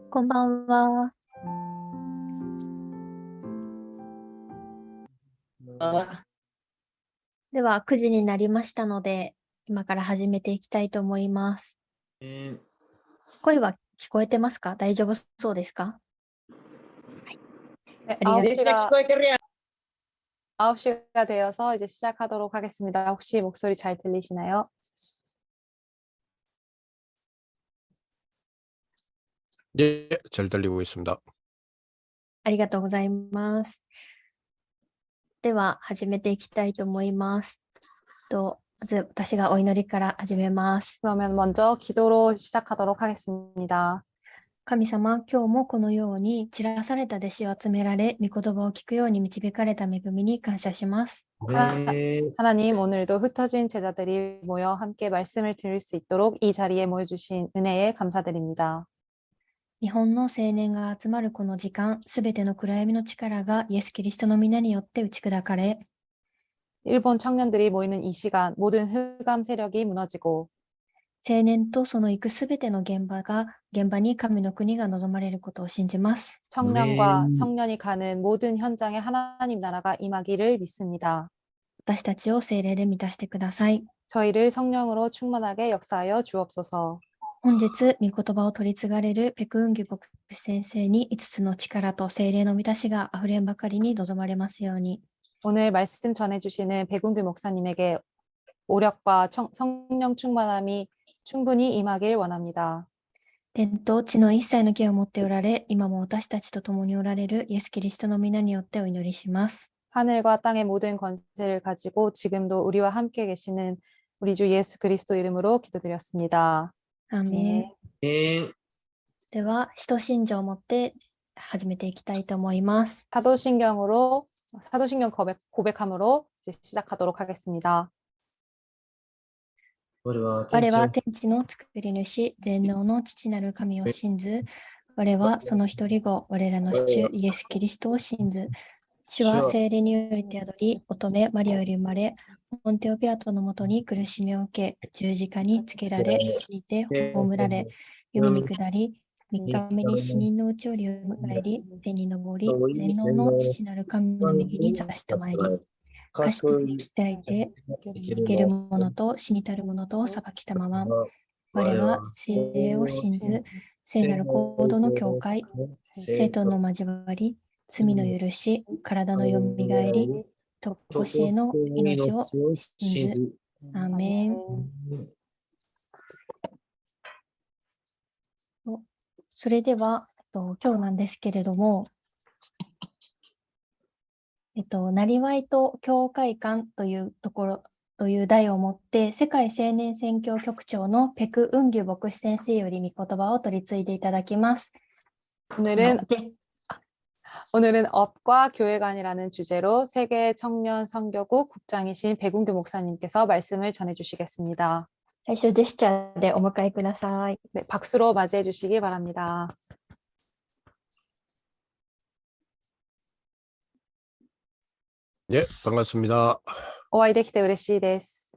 こんばんは。では、9時になりましたので、今から始めていきたいと思います。声は聞こえてますか？大丈夫そうですか？ 네, ありがとう。 9시가 되어서 이제 시작하도록 하겠습니다. 혹시 목소리 잘 들리시나요? 네, 잘 들리고 있습니다. ありがとうございます。では、始めていきたいと思います。まず私がお祈りから始めます。 그러면 먼저 기도로 시작하도록 하겠습니다. 神様、今日もこのように散らされた弟子を集められ、御言葉を聞くように導かれた恵みに感謝します。 하나님, 오늘도 흩어진 제자들이 모여 함께 말씀을 들을 수 있도록 이 자리에 모여주신 은혜에 감사드립니다. 日本の青年が集まるこの時間、すべての暗闇の力がイエス・キリストの皆によって打ち砕かれ、 일본 청년들이 모이는 이 시간, 모든 흑암 세력이 무너지고 青年とその行くすべての現場に神の国が望まれることを信じます。 청년과 청년이 가는 모든 현장에 하나님 나라가 임하기를 믿습니다. 私たちを聖霊で満たしてください。 저희를 성령으로 충만하게 역사하여 주옵소서. 本日、御言葉を取り継がれるペクウンギュ牧師先生に5つの力と聖霊の満たしがあふれんばかりに望まれますように。 오늘 말씀 전해주시는 백운규 목사님에게 오력과 성령 충만함이 충분히 임하길 원합니다. 天と地の一切の権を持っておられ、今も私たちと共におられるイエス・キリストの皆によってお祈りします。 하늘과 땅의 모든 권세를 가지고 지금도 우리와 함께 계시는 우리 주 예수 그리스도 이름으로 기도드렸습니다. アーメン。では、使徒信条を持って始めていきたいと思います。 사도신경 고백함으로 이제 시작하도록 하겠습니다. 我は天地の作り主、全能の父なる神を信ず。我はその一人子、我らの主イエス・キリストを信ず。主は聖霊によりて宿り、乙女マリアより生まれ、ポンテオピラトのもとに苦しみを受け、十字架につけられ、死にて葬られ、海に下り、3日目に死人のうちよりよみがえり、天に昇り、全能の父なる神の右に座したまいり、賢く鍛えて、生ける者と死にたる者と裁きたまま、我は聖霊を信ず、聖なる行動の教会、生徒の交わり、罪の許し、体のよみがえり、とこしえの命を信ず。アーメン。それでは、今日なんですけれども、なりわいと教会観というところという題をもって、世界青年宣教局長のペク・ウンギュ牧師先生より御言葉を取り継いでいただきます。 오늘은 업과 교회관이라는 주제로 세계 청년 선교국 국장이신 백운규 목사님께서 말씀을 전해주시겠습니다. 最初ジェスチャーでお迎えください。 네, 박수로 맞이해 주시기 바랍니다. 네, 반갑습니다. お会いできて嬉しいです.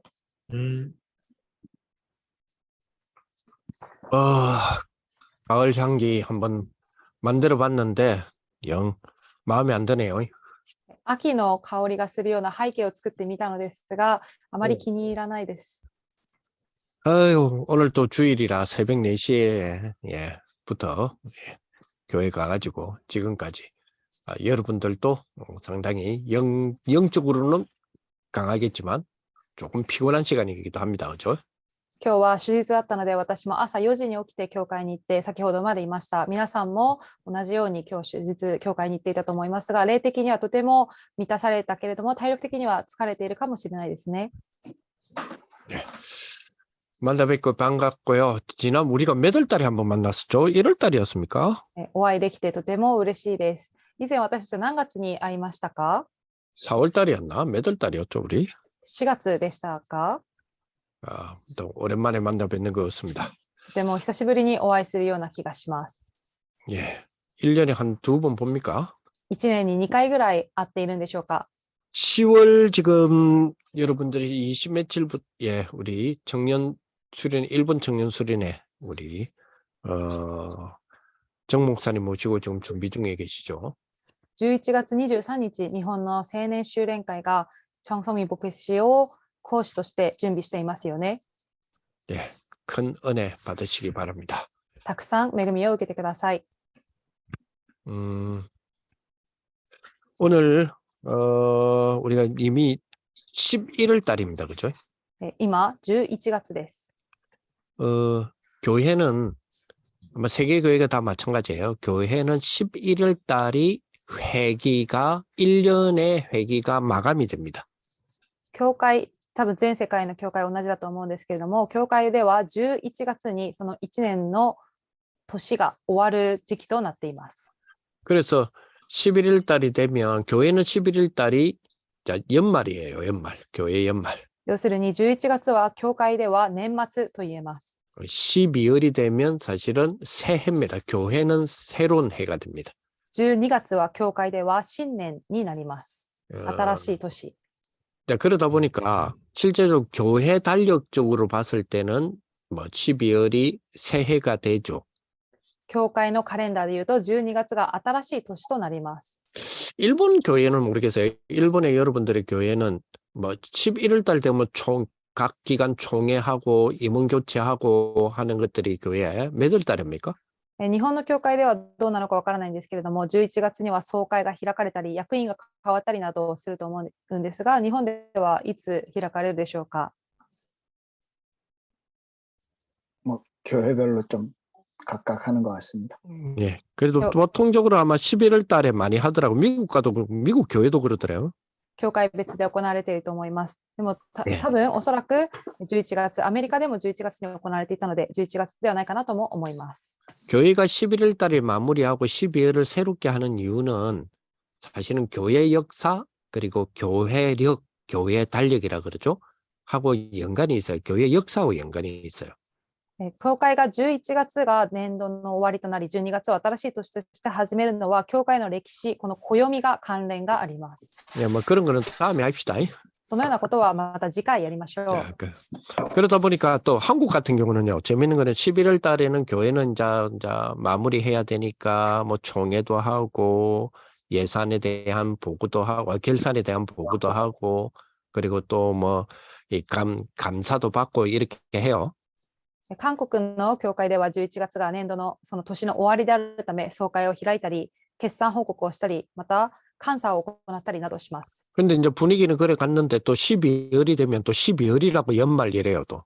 가을 향기 한번 만들어 봤는데 영 마음에 안 드네요. 秋の香りがするような背景を作ってみたのですが、あまり気に入らないです. 아유, 오늘 또 주일이라 새벽 4시에 부터 교회 가가지고 지금까지 여러분들도 상당히 영적으로는 강하겠지만 조금 피곤한 시간이기도 합니다. 그죠? 今日は手術だったので、私も朝4時に起きて教会に行って、先ほどまでいました。皆さんも同じように今日手術教会に行っていたと思いますが、霊的にはとても満たされたけれども、体力的には疲れているかもしれないですね。 네. 만나 뵙고 반갑고요. 지난 우리가 몇 월 달에 한번 만났었죠? 1월 달이었습니까? お会いできてとても嬉しいです。以前私たちは何月に会いましたか？ 4월 달이었나? 몇 월 달이었죠, 우리? 4月でしたか？ 또 오랜만에 만나 뵙는 것 같습니다. とても久しぶりにお会いするような気がします。 예. 1년에 한 2번 봅니까? 1年に2回ぐらい会っているんでしょうか？ 10월 지금 여러분들이 20 며칠부터 우리 청년 수련회, 일본 청년 수련회 우리 정 목사님 모시고 지금 준비 중에 계시죠. 11月23日、日本の青年修練会がチョン・ソミ牧師を講師として準備していますよね。 네, 큰 은혜 받으시기 바랍니다. たくさん恵みを受けてください。 오늘 우리가 이미 11월 달입니다. 그죠? 今、11月です。 교회는 아마 세계 교회가 다 마찬가지예요. 교회는 11월 달이 회기가 1년의 회기가 마감이 됩니다. 教会、多分全世界の教会は同じだと思うんですけれども、教会では11月にその1年の年が終わる時期となっています。 그래서 11월 달이 되면 교회는 11월 달이 연말이에요. 연말. 교회 연말. 要するに11月は教会では年末と言えます。 12월이 되면 사실은 새해입니다. 교회는 새로운 해가 됩니다. 12月は教会では新年になります。 新しい年。 그러다 보니까 실제로 교회 달력적으로 봤을 때는 뭐 12월이 새해가 되죠. 教会のカレンダーでいうと12月が新しい年となります。 일본 교회는 모르겠어요. 일본의 여러분들의 교회는 뭐 11월 달 되면 각 기관 총회하고 임원 교체하고 하는 것들이 교회에 몇 월 달입니까? 日本の教会ではどうなのかわからないんですけれども、11月には総会が開かれたり、役員が変わったりなどをすると思うんですが、日本ではいつ開かれるでしょうか。 뭐 교회별로 좀 각각 하는 것 같습니다. 예. 그래도 보통적으로 아마 11월 달에 많이 하더라고. 미국 교회도 그러더래요. 教会別で行われていると思います。でもええ多分おそらく11月、アメリカでも11月に行われていたので、11月ではないかなとも思います。 교회가 11월 달에 마무리하고 12월을 새롭게 하는 이유는 사실은 교회 역사 그리고 교회력, 교회 달력이라 그러죠. 하고 연관이 있어요. 교회 역사와 연관이 있어요. 教会が11月が年度の終わりとなり、12月を新しい年として始めるのは、教会の歴史、この暦が関連があります。 예, 뭐 그런 거는 다음에 합시다. そのようなことはまた次回やりましょう。 자, 그러다 보니까 또 한국 같은 경우는요. 재밌는 거는 11월 달에는 교회는 이제 마무리해야 되니까 뭐 총회도 하고 예산에 대한 보고도 하고 결산에 대한 보고도 하고 그리고 또 뭐 이 감사도 받고 이렇게 해요. 韓国の教会では11月が年度のその年の終わりであるため、総会を開いたり、決算報告をしたり、また監査を行ったりなどします。 근데 이제 분위기는 그래 갔는데 또 12월이 되면 또 12월이라고 연말이래요 또.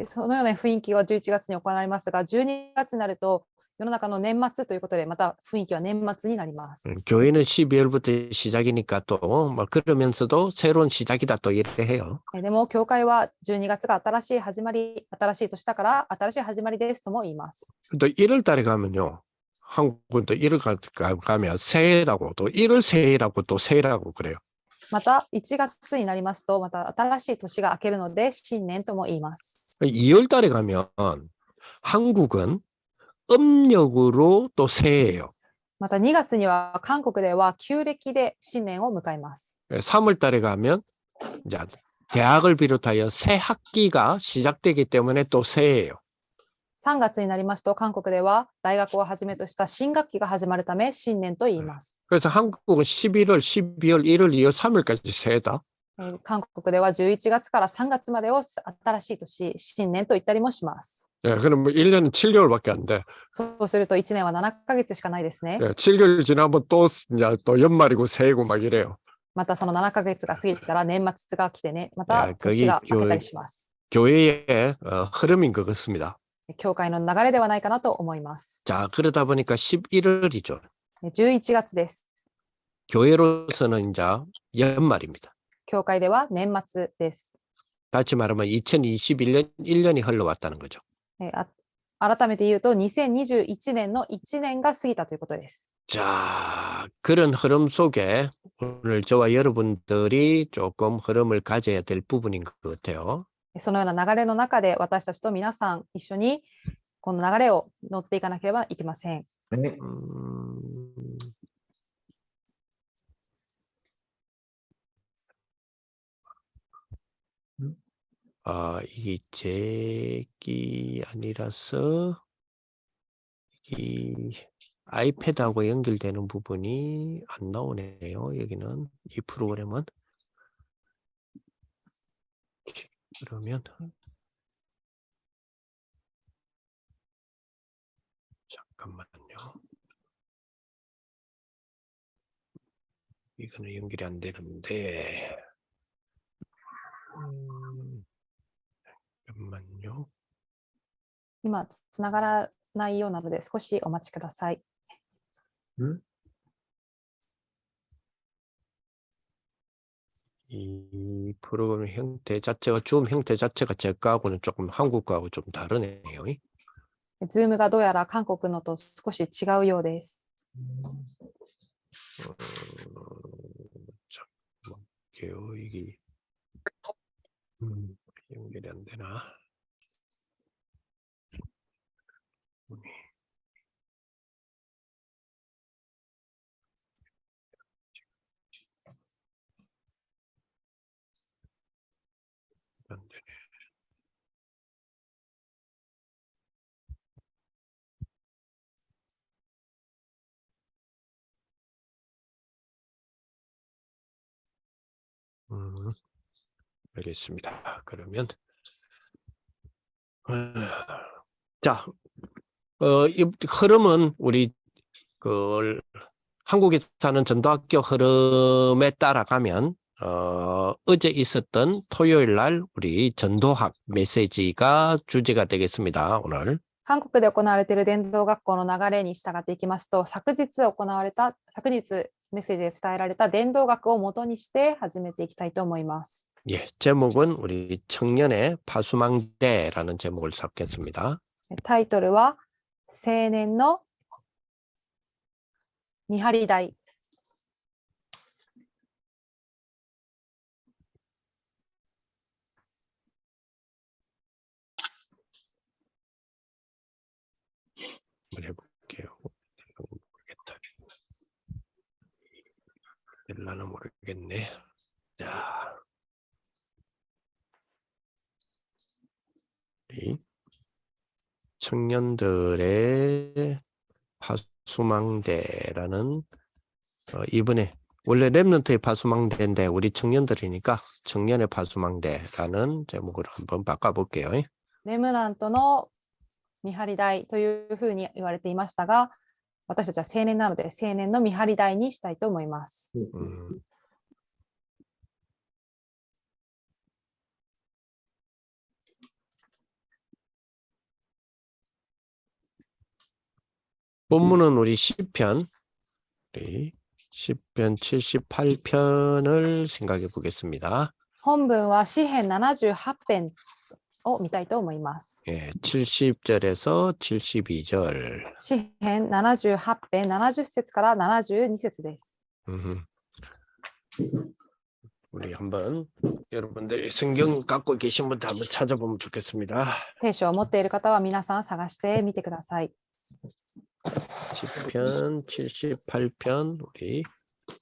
そのような雰囲気は11月に行われますが、12月になると世の中の年末ということで、また雰囲気は年末になります。 교회는 12월부터 시작이니까 또 뭐 그러면서도 새로운 시작이다 또 이렇게 해요. でも、教会は12月が新しい始まり、新しい年だから新しい始まりですとも言います。 또 1월 달에 가면요. 한국은 또 1월 가면 새해라고 또 1월 새해라고 또 새해라고 그래요. また1月になりますと、また新しい年が明けるので、新年とも言います。 2월 달에 가면 한국은 음력으로 또 새해예요. また2月には韓国では旧暦で新年を迎えます。 3월 달에 가면 이제 대학을 비롯하여 새 학기가 시작되기 때문에 또 새해예요. 3月になりますと、韓国では大学をはじめとした新学期が始まるため、新年と言います。 그래서 한국은 11월, 12월, 1월, 2월, 3월까지 새해다. 韓国では11月から3月までを新しい年、新年と言ったりもします。 예, 그럼 1년은 7개월밖에 안 돼. そうすると1年は7ヶ月しかないですね。 예, 7개월 지나면 또 이제 또 연말이고 새해고 막 이래요. またその7ヶ月が過ぎたら年末が来てね、また 그게 年が明けたりします。 교회의 흐름인 것 같습니다. 教会の流れではないかなと思います。 자, 그러다 보니까 11월이죠. 11月です。 교회로서는 이제 연말입니다. 教会では年末です。 다시 말하면 2021년 1년이 흘러왔다는 거죠. 改めて言うと、2021年の1年が過ぎたということです。 자, 그런 흐름 속에 오늘 저와 여러분들이 조금 흐름을 가져야 될 부분인 것 같아요. そのような流れの中で、私たちと皆さん一緒にこの流れを乗っていかなければいけません。 음, 이게 잭이 아니라서 이 아이패드하고 연결되는 부분이 안 나오네요. 여기는 이 프로그램은. 그러면 잠깐만요. 이거는 연결이 안 되는데. 잠깐만요. 今つながらないようなので少しお待ちください。 이 프로그램 형태 자체가 줌 형태 자체가 제 거하고는 조금 한국 거하고 좀 다르네요. ズームがどうやら韓国のと少し違うようです。 잠깐만요. 이게 연결이 안 되나? 안 되네. 알겠습니다. 그러면 자, 이 흐름은 우리 그 한국에 사는 전도학교 흐름에 따라가면 어제 있었던 토요일 날 우리 전도학 메시지가 주제가 되겠습니다. 오늘. 韓国で行われている伝道学校の流れに従っていきますと、昨日メッセージで伝えられた伝道学を元にして始めていきたいと思います。 예, 제목은 우리 청년의 파수망대라는 제목을 잡겠습니다. タイトルは青年の見張り台。 한번 해볼게요. 모르겠다. 될라나 모르겠네. 자, 우리 청년들의 파수망대라는 이번에 원래 랩런트의 파수망대인데 우리 청년들이니까 청년의 파수망대라는 제목으로 한번 바꿔볼게요. レムナントの見張り台というふうに言われていましたが、私たちは青年なので青年の見張り台にしたいと思います。 본문은 우리 시편 78편을 생각해 보겠습니다. 本文は詩編78編を見たいと思います。 예, 70절에서 72절. 詩編78編70節から72節です。 우리 한번 여러분들 성경 갖고 계신 분들 한번 찾아보면 좋겠습니다. 聖書を持っている方は皆さん探してみてください。 시편 78편 우리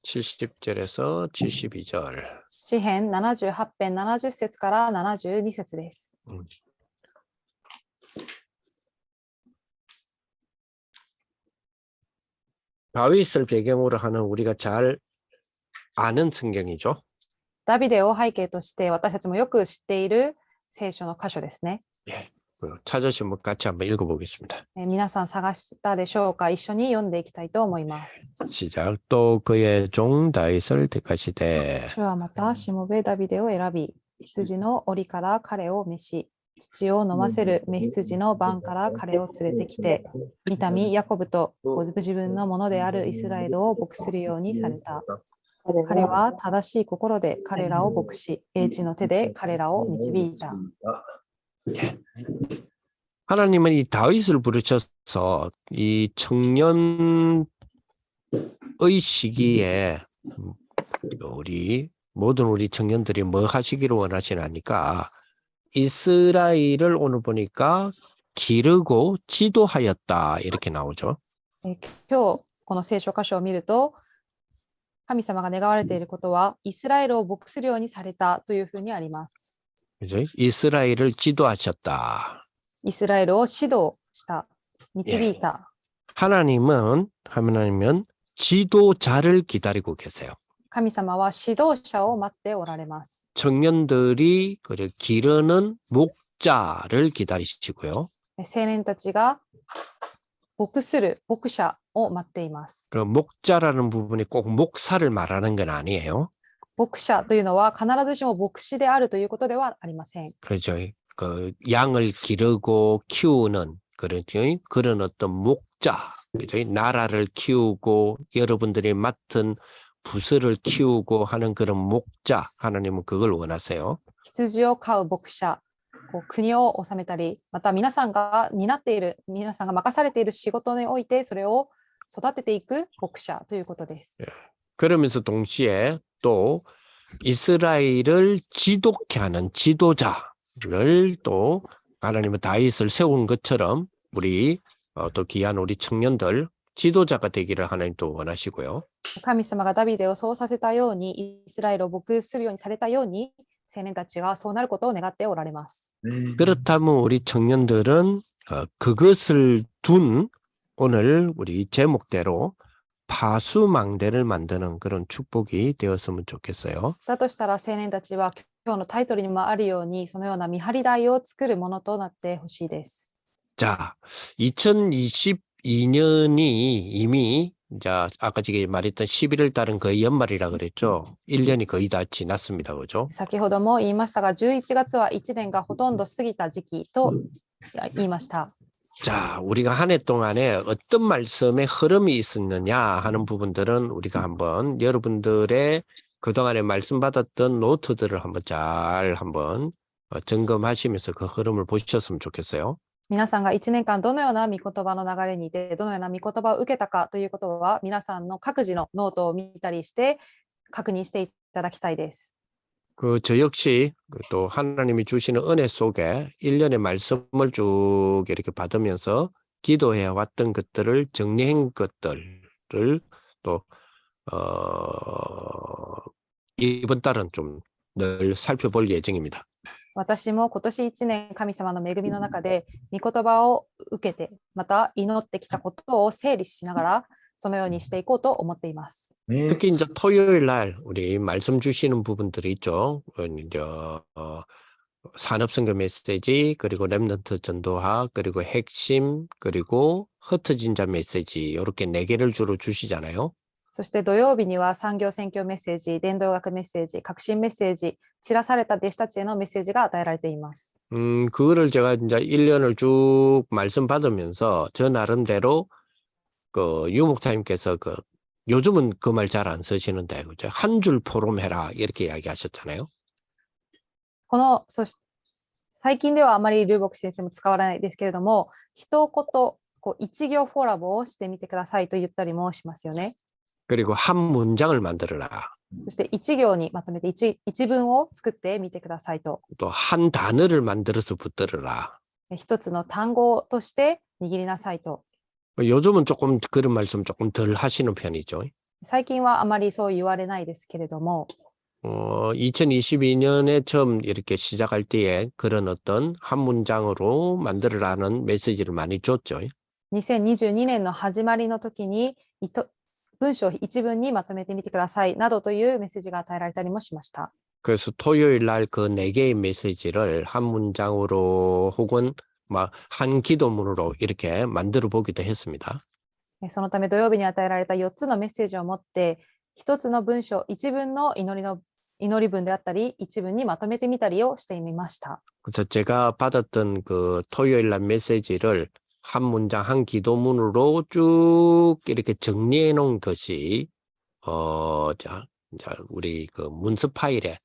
70절에서 72절. 詩編78編70節から72節です。 다윗을 배경으로 하는 우리가 잘 아는 성경이죠. ダビデを背景として私たちもよく知っている聖書の箇所ですね。 예, 찾으시면 같이 한번 읽어보겠습니다. 皆さん探したでしょうか。一緒に読んでいきたいと思います。 시작. 또 그의 종 다윗을 택하시되 主はまたしもべダビデを選び、羊の檻から彼を召し、乳を飲ませる雌羊の番から彼を連れてきて、御民ヤコブとご自分のものであるイスラエルを牧するようにされた。彼は正しい心で彼らを牧し、英知の手で彼らを導いた。 하나님은 이 다윗을 부르셔서 이 청년의 시기에 모든 우리 청년들이 뭐 하시기를 원하시나니까 이스라엘을 오늘 보니까 기르고 지도하였다 이렇게 나오죠. 今日この聖書箇所を見ると、神様が願われていることはイスラエルを牧するようにされたというふうにあります。 그죠? 이스라엘을 지도하셨다. イスラエルを指導した、導いた。 하나님은 지도자를 기다리고 계세요. 神様は指導者を待っておられます。 청년들이 기르는 목자를 기다리시고요. 青年たちが牧する牧者を待っています。 그 목자라는 부분이 꼭 목사를 말하는 건 아니에요. 牧者というのは必ずしも牧師であるということではありません。 그죠? 그 양을 기르고 키우는 그런 어떤 목자, 그죠? 나라를 키우고 여러분들이 맡은 부서를 키우고 하는 그런 목자, 하나님은 그걸 원하세요. 羊を飼う牧者、国を治めたり、また皆さんが任されている仕事においてそれを育てていく牧者ということです。 그러면서 동시에 또 이스라엘을 지독케 하는 지도자를 또 하나님은 다윗을 세운 것처럼 우리 또 귀한 우리 청년들 지도자가 되기를 하나님 또 원하시고요. 神様がダビデをそうさせたように、イスラエルを牧するようにされたように、青年たちがそうなることを願っておられます。 그렇다면 우리 청년들은 그것을 둔 오늘 우리 제목대로 파수망대를 만드는 그런 축복이 되었으면 좋겠어요. だとしたら青年たちは今日のタイトルにもあるように、そのような見張り台を作るものとなってほしいです。 자, 2022년이 이미 이제 아까 제가 말했던 11월 달은 거의 연말이라 그랬죠. 1년이 거의 다 지났습니다. 그죠? 先ほども言いましたが、11月は1年がほとんど過ぎた時期と言いました。 자, 우리가 한 해 동안에 어떤 말씀의 흐름이 있었느냐 하는 부분들은 우리가 한번 여러분들의 그동안에 말씀 받았던 노트들을 한번 잘 한번 점검하시면서 그 흐름을 보셨으면 좋겠어요. 皆さんが1年間どのような御言葉の流れにいて、どのような御言葉を受けたかということは、皆さんの各自のノートを見たりして確認していただきたいです。 저 역시 또 하나님이 주시는 은혜 속에 1년의 말씀을 쭉 이렇게 받으면서 기도해 왔던 것들을 정리한 것들을 또 이번 달은 좀 늘 살펴볼 예정입니다. 私も今年1年、神様の恵みの中で御言葉を受けて、また祈ってきたことを整理しながら、そのようにしていこうと思っています。 특히 이제 토요일 날 우리 말씀 주시는 부분들이 있죠. 이제 산업선교 메시지, 그리고 렘넌트 전도학, 그리고 핵심, 그리고 흩어진 자 메시지 이렇게 4개를 주로 주시잖아요. そして土曜日には産業宣教メッセージ、伝道学メッセージ、革新メッセージ、散らされた弟子たちへのメッセージが与えられています。 그거를 제가 이제 1년을 쭉 말씀 받으면서 저 나름대로 유 목사님께서 요즘은 그 말 잘 안 쓰시는데 그죠? 한 줄 포럼해라 이렇게 이야기하셨잖아요. 最近ではあまりルーボック先生も使わないですけれども、一言一行フォーラムをしてみてくださいと言ったりもしますよね。 그리고 한 문장을 만들어라. そして一行にまとめて一文を作ってみてくださいと。 또 한 단어를 만들어서 붙들어라. 一つの単語として握りなさいと。 요즘은 조금 그런 말씀 조금 덜 하시는 편이죠. 最近はあまりそう言われないですけれども、 2022년에 처음 이렇게 시작할 때에 그런 어떤 한 문장으로 만들어라는 메시지를 많이 줬죠. 2022年の始まりの時に文章を一文にまとめてみてくださいなどというメッセージが与えられたりもしました。 그래서 토요일 날 그 4개의 메시지를 한 문장으로 혹은 한 기도문으로 이렇게 만들어 보기도 했습니다. そのため土曜日に与えられた4つのメッセージを持って1つの文章、一文の祈り文であったり一文にまとめてみたりをしてみました。 그래서 제가 받았던 그 토요일 날 메시지를 한 문장 한 기도문으로 쭉 이렇게 정리해 놓은 것이 자 우리 그 문서 파일에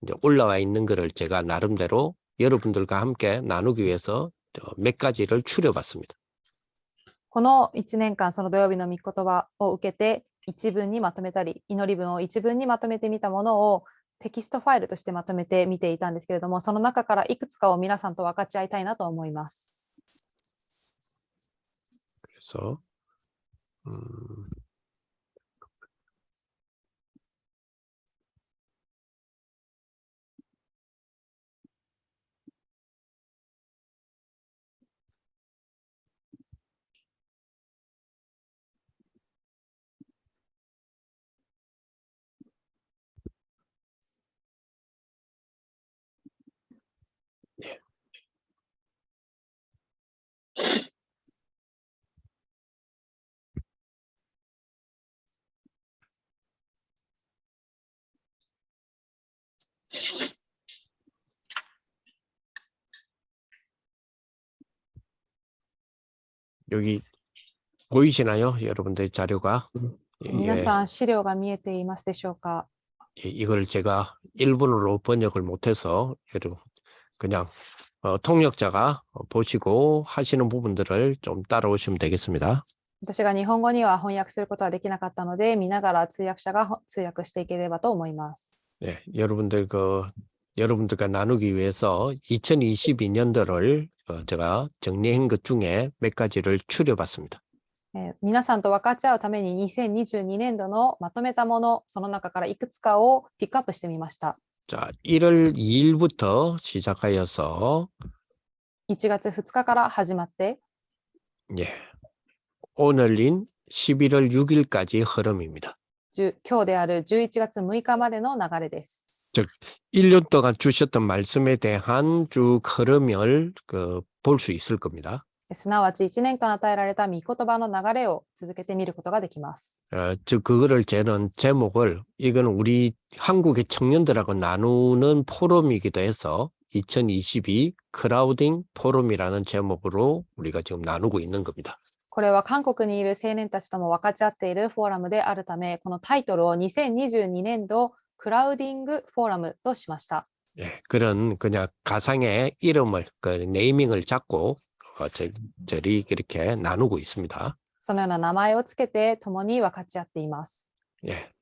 이제 올라와 있는 거를 제가 나름대로 여러분들과 함께 나누기 위해서 몇 가지를 추려봤습니다. この1年間、その土曜日の御言葉を受けて一文にまとめたり、祈り文を一文にまとめてみたものをテキストファイルとしてまとめてみていたんですけれども、その中からいくつかを皆さんと分かち合いたいなと思います。 그래서 여기 보이시나요? 여러분들 자료가? 예, 皆さん、資料が見えていますでしょうか。 이걸 제가 일본어로 번역을 못해서 여러분 그냥 통역자가 보시고 하시는 부분들을 좀 따라오시면 되겠습니다. 私が日本語には翻訳することはできなかったので、見ながら通訳者が通訳していければと思います。 네, 여러분들과 나누기 위해서 2022년도를 제가 정리한 것 중에 몇 가지를 추려봤습니다. 皆さんと分かち合うために2022年度のまとめたもの、その中からいくつかをピックアップしてみました。 자, 1월 2일부터 시작하여서 1月2日から始まって、 예, 오늘인 11월 6일까지 흐름입니다. 今日である11月6日までの流れです。 1년 동안 주셨던 말씀에 대한 쭉 흐름을 볼 수 있을 겁니다. すなわち1年間与えられた御言葉の流れを続けてみることができます。 그거를 저는 제목을 이건 우리 한국의 청년들하고 나누는 포럼이기도 해서 2022 크라우딩 포럼이라는 제목으로 우리가 지금 나누고 있는 겁니다. これは韓国にいる青年たちとも分かち合っているフォーラムであるため、このタイトルを2022年度クラウディングフォーラムとしました。 예, 그런 그냥 가상의 이름을 네이밍을 잡고 저리 이렇게 나누고 있습니다. そのような名前をつけて共に分かち合っています。 예.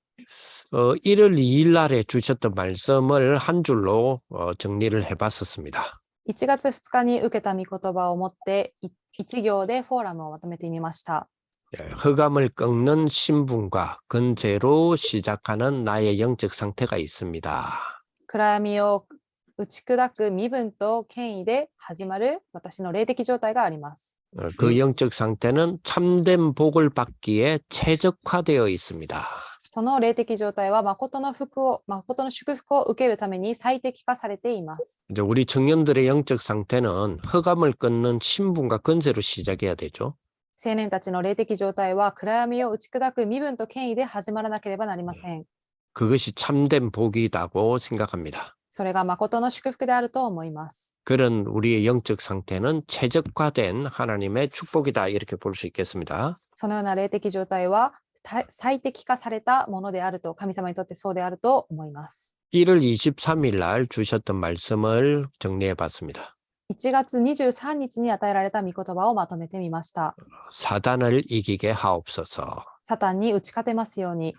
1월 2일 날에 주셨던 말씀을 한 줄로 정리를 해봤었습니다. 1月2日に受けた御言葉をもって1行でフォーラムをまとめてみました。 예, 흑암을 꺾는 신분과 근세로 시작하는 나의 영적 상태가 있습니다. 暗闇を打ち砕く身分と権威で始まる私の霊的状態があります。 그 영적 상태는 참된 복을 받기에 최적화되어 있습니다. その霊的状態は誠の祝福を受けるために最適化されています。 이제 우리 청년들의 영적 상태는 흑암을 꺾는 신분과 근세로 시작해야 되죠. 青年たちの霊的状態は暗闇を打ち砕く身分と権威で始まらなければなりません。 그것이 참된 복이라고 생각합니다. それが誠の祝福であると思います。 그런 우리의 영적 상태는 최적화된 하나님의 축복이다 이렇게 볼 수 있겠습니다. そのような霊的状態は最適化されたものであると、神様にとってそうであると思います。 1월 23일 날 주셨던 말씀을 정리해 봤습니다. 1月23日に与えられた御言葉をまとめてみました。 사단을 이기게 하옵소서. サタンに打ち勝てますように。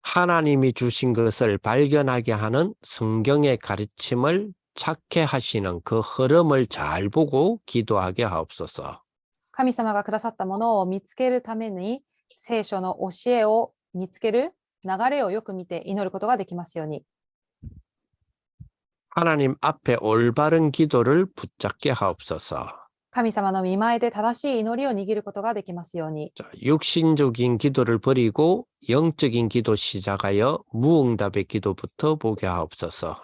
하나님이 주신 것을 발견하게 하는 성경의 가르침을 찾게 하시는 그 흐름을 잘 보고 기도하게 하옵소서. 神様がくださったものを見つけるために、聖書の教えを見つける流れをよく見て祈ることができますように。 하나님 앞에 올바른 기도를 붙잡게 하옵소서. 神様の御前で正しい祈りを握ることができますように。 자, 육신적인 기도를 버리고 영적인 기도 시작하여 무응답의 기도부터 보게 하옵소서.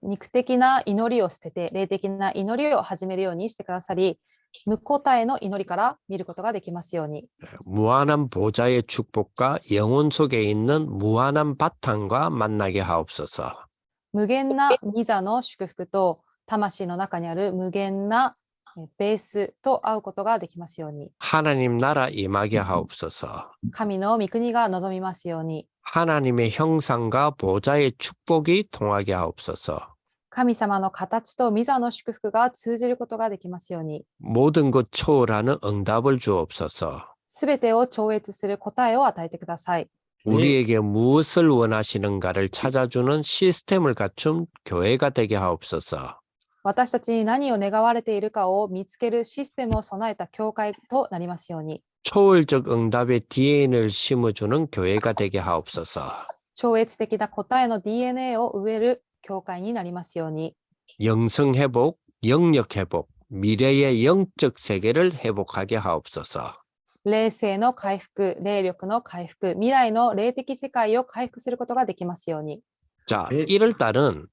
肉的な祈りを捨てて、霊的な祈りを始めるようにしてくださり、無答えの祈りから見ることができますように。 무한한 보좌의 축복과 영혼 속에 있는 무한한 바탕과 만나게 하옵소서. 無限な御座の祝福と魂の中にある無限なベースと会うことができますように。 하나님 나라 임하게 하옵소서. 神の御国が望みますように。 하나님의 형상과 보좌의 축복이 통하게 하옵소서. 神様の形と御座の祝福が通じることができますように。 모든 것 초월하는 응답을 주옵소서. すべてを超越する答えを与えてください。 우리에게 무엇을 원하시는가를 찾아주는 시스템을 갖춘 교회가 되게 하옵소서. 私たちに何を願われているかを見つけるシステムを備えた教会となりますように。 초월적 응답의 DNA를 심어주는 교회가 되게 하옵소서. 超越的な答えの DNA を植える教会になりますように。 영성 회복, 영력 회복, 미래의 영적 세계를 회복하게 하옵소서. 霊性の回復、霊力の回復、未来の霊的世界を回復することができますように。 자, 1월 달은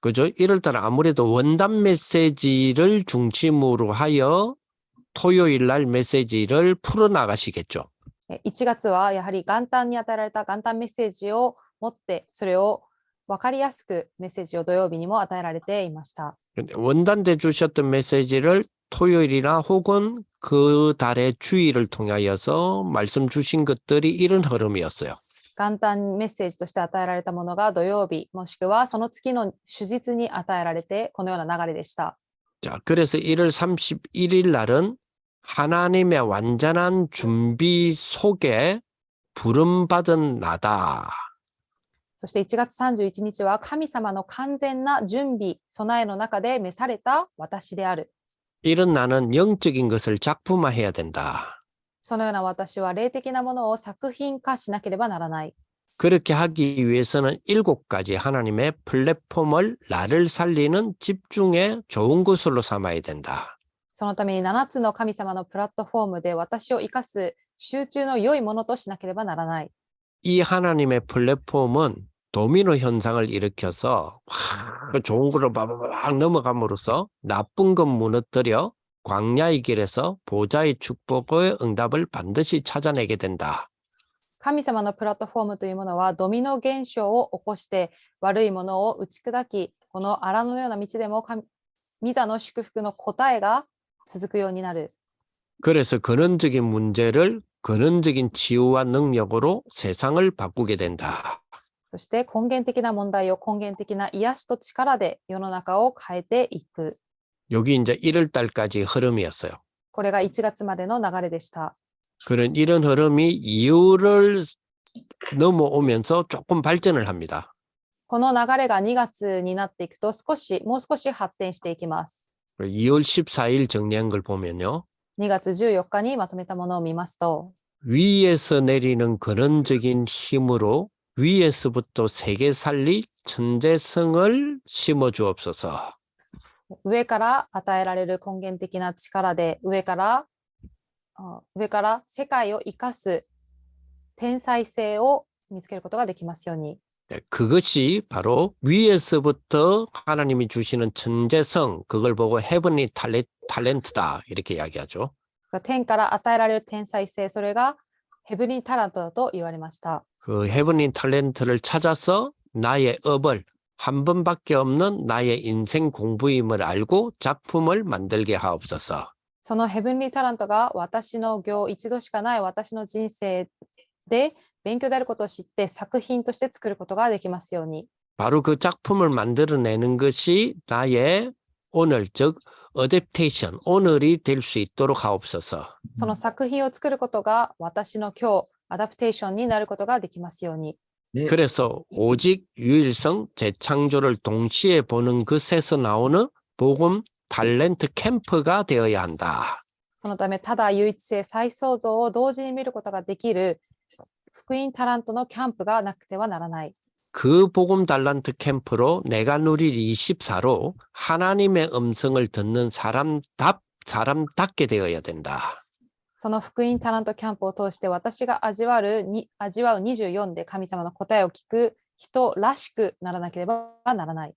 그죠? 1월 달은 아무래도 원단 메시지를 중심으로 하여 토요일 날 메시지를 풀어나가시겠죠. 1月はやはり元旦に与えられた元旦メッセージを持って、それを分かりやすくメッセージを土曜日にも与えられていました。 원단 때 주셨던 메시지를 토요일이나 혹은 그 달의 주일을 통하여서 말씀 주신 것들이 이런 흐름이었어요. 元旦メッセージとして与えられたものが土曜日、もしくはその月の主日に与えられて、このような流れでした。 자, 그래서 1월 31일 날은 하나님의 완전한 준비 속에 부름받은 나다. そして1月31日は神様の完全な準備、備えの中で召された私である。 이런 나는 영적인 것을 작품화해야 된다. そのような私は霊的なものを作品化しなければならない。 그렇게 하기 위해서는 7가지 하나님의 플랫폼을 나를 살리는 집중의 좋은 것으로 삼아야 된다. そのために7つの神様のプラットフォームで私を生かす集中の良いものとしなければならない。 이 하나님의 플랫폼은 도미노 현상을 일으켜서 좋은 거로 바바박 넘어감으로써 나쁜 것 무너뜨려 광야의 길에서 보좌의 축복의 응답을 반드시 찾아내게 된다. 神様のプラットフォームというものはドミノ現象を起こして悪いものを打ち砕き、この荒野のような道でも御座の祝福の答えが続くようになる。 그래서 근원적인 문제를 근원적인 치유와 능력으로 세상을 바꾸게 된다. そして根源的な問題を根源的な癒しと力で世の中を変えていく。 여기 이제 1월 달까지 흐름이었어요. これが1月までの流れでした。 그런 이런 흐름이 2월을 넘어오면서 조금 발전을 합니다. この流れが2月になっていくともう少し発展していきます。 2월 14일 정리한 걸 보면요. 2月14日にまとめたものを見ますと、 위에서 내리는 근원적인 힘으로 위에서부터 세계 살릴 천재성을 심어 주옵소서. 上から与えられる根源的な力で上から世界を生かす天才性を見つけることができますように。 그것이 바로 위에서부터 하나님이 주시는 천재성, 그걸 보고 헤븐리 탤런트다 이렇게 이야기하죠. 天から与えられる天才性、それがヘブリンタラントだと言われました。 그 헤븐리 탤런트를 찾아서 나의 업을 한 번밖에 없는 나의 인생 공부임을 알고 작품을 만들게 하옵소서. そのヘブンリータラントが私の業、一度しかない私の人生で勉強であることを知って作品として作ることができますように。 바로 그 작품을 만들어내는 것이 나의 오늘, 즉 어댑테이션, 오늘이 될 수 있도록 하옵소서. その作品を作ることが私の今日、アダプテーションになることができますように。 그래서 오직 유일성, 재창조를 동시에 보는 것에서 나오는 복음 탤런트 캠프가 되어야 한다. そのため、ただ唯一性、再創造を同時に見ることができる福音タラントのキャンプがなくてはならない。 그 복음 탤런트 캠프로 내가 누릴 24로 하나님의 음성을 듣는 사람답게 되어야 된다. その福音タラントキャンプを通して私が味わう24で神様の答えを聞く人らしくならなければならない。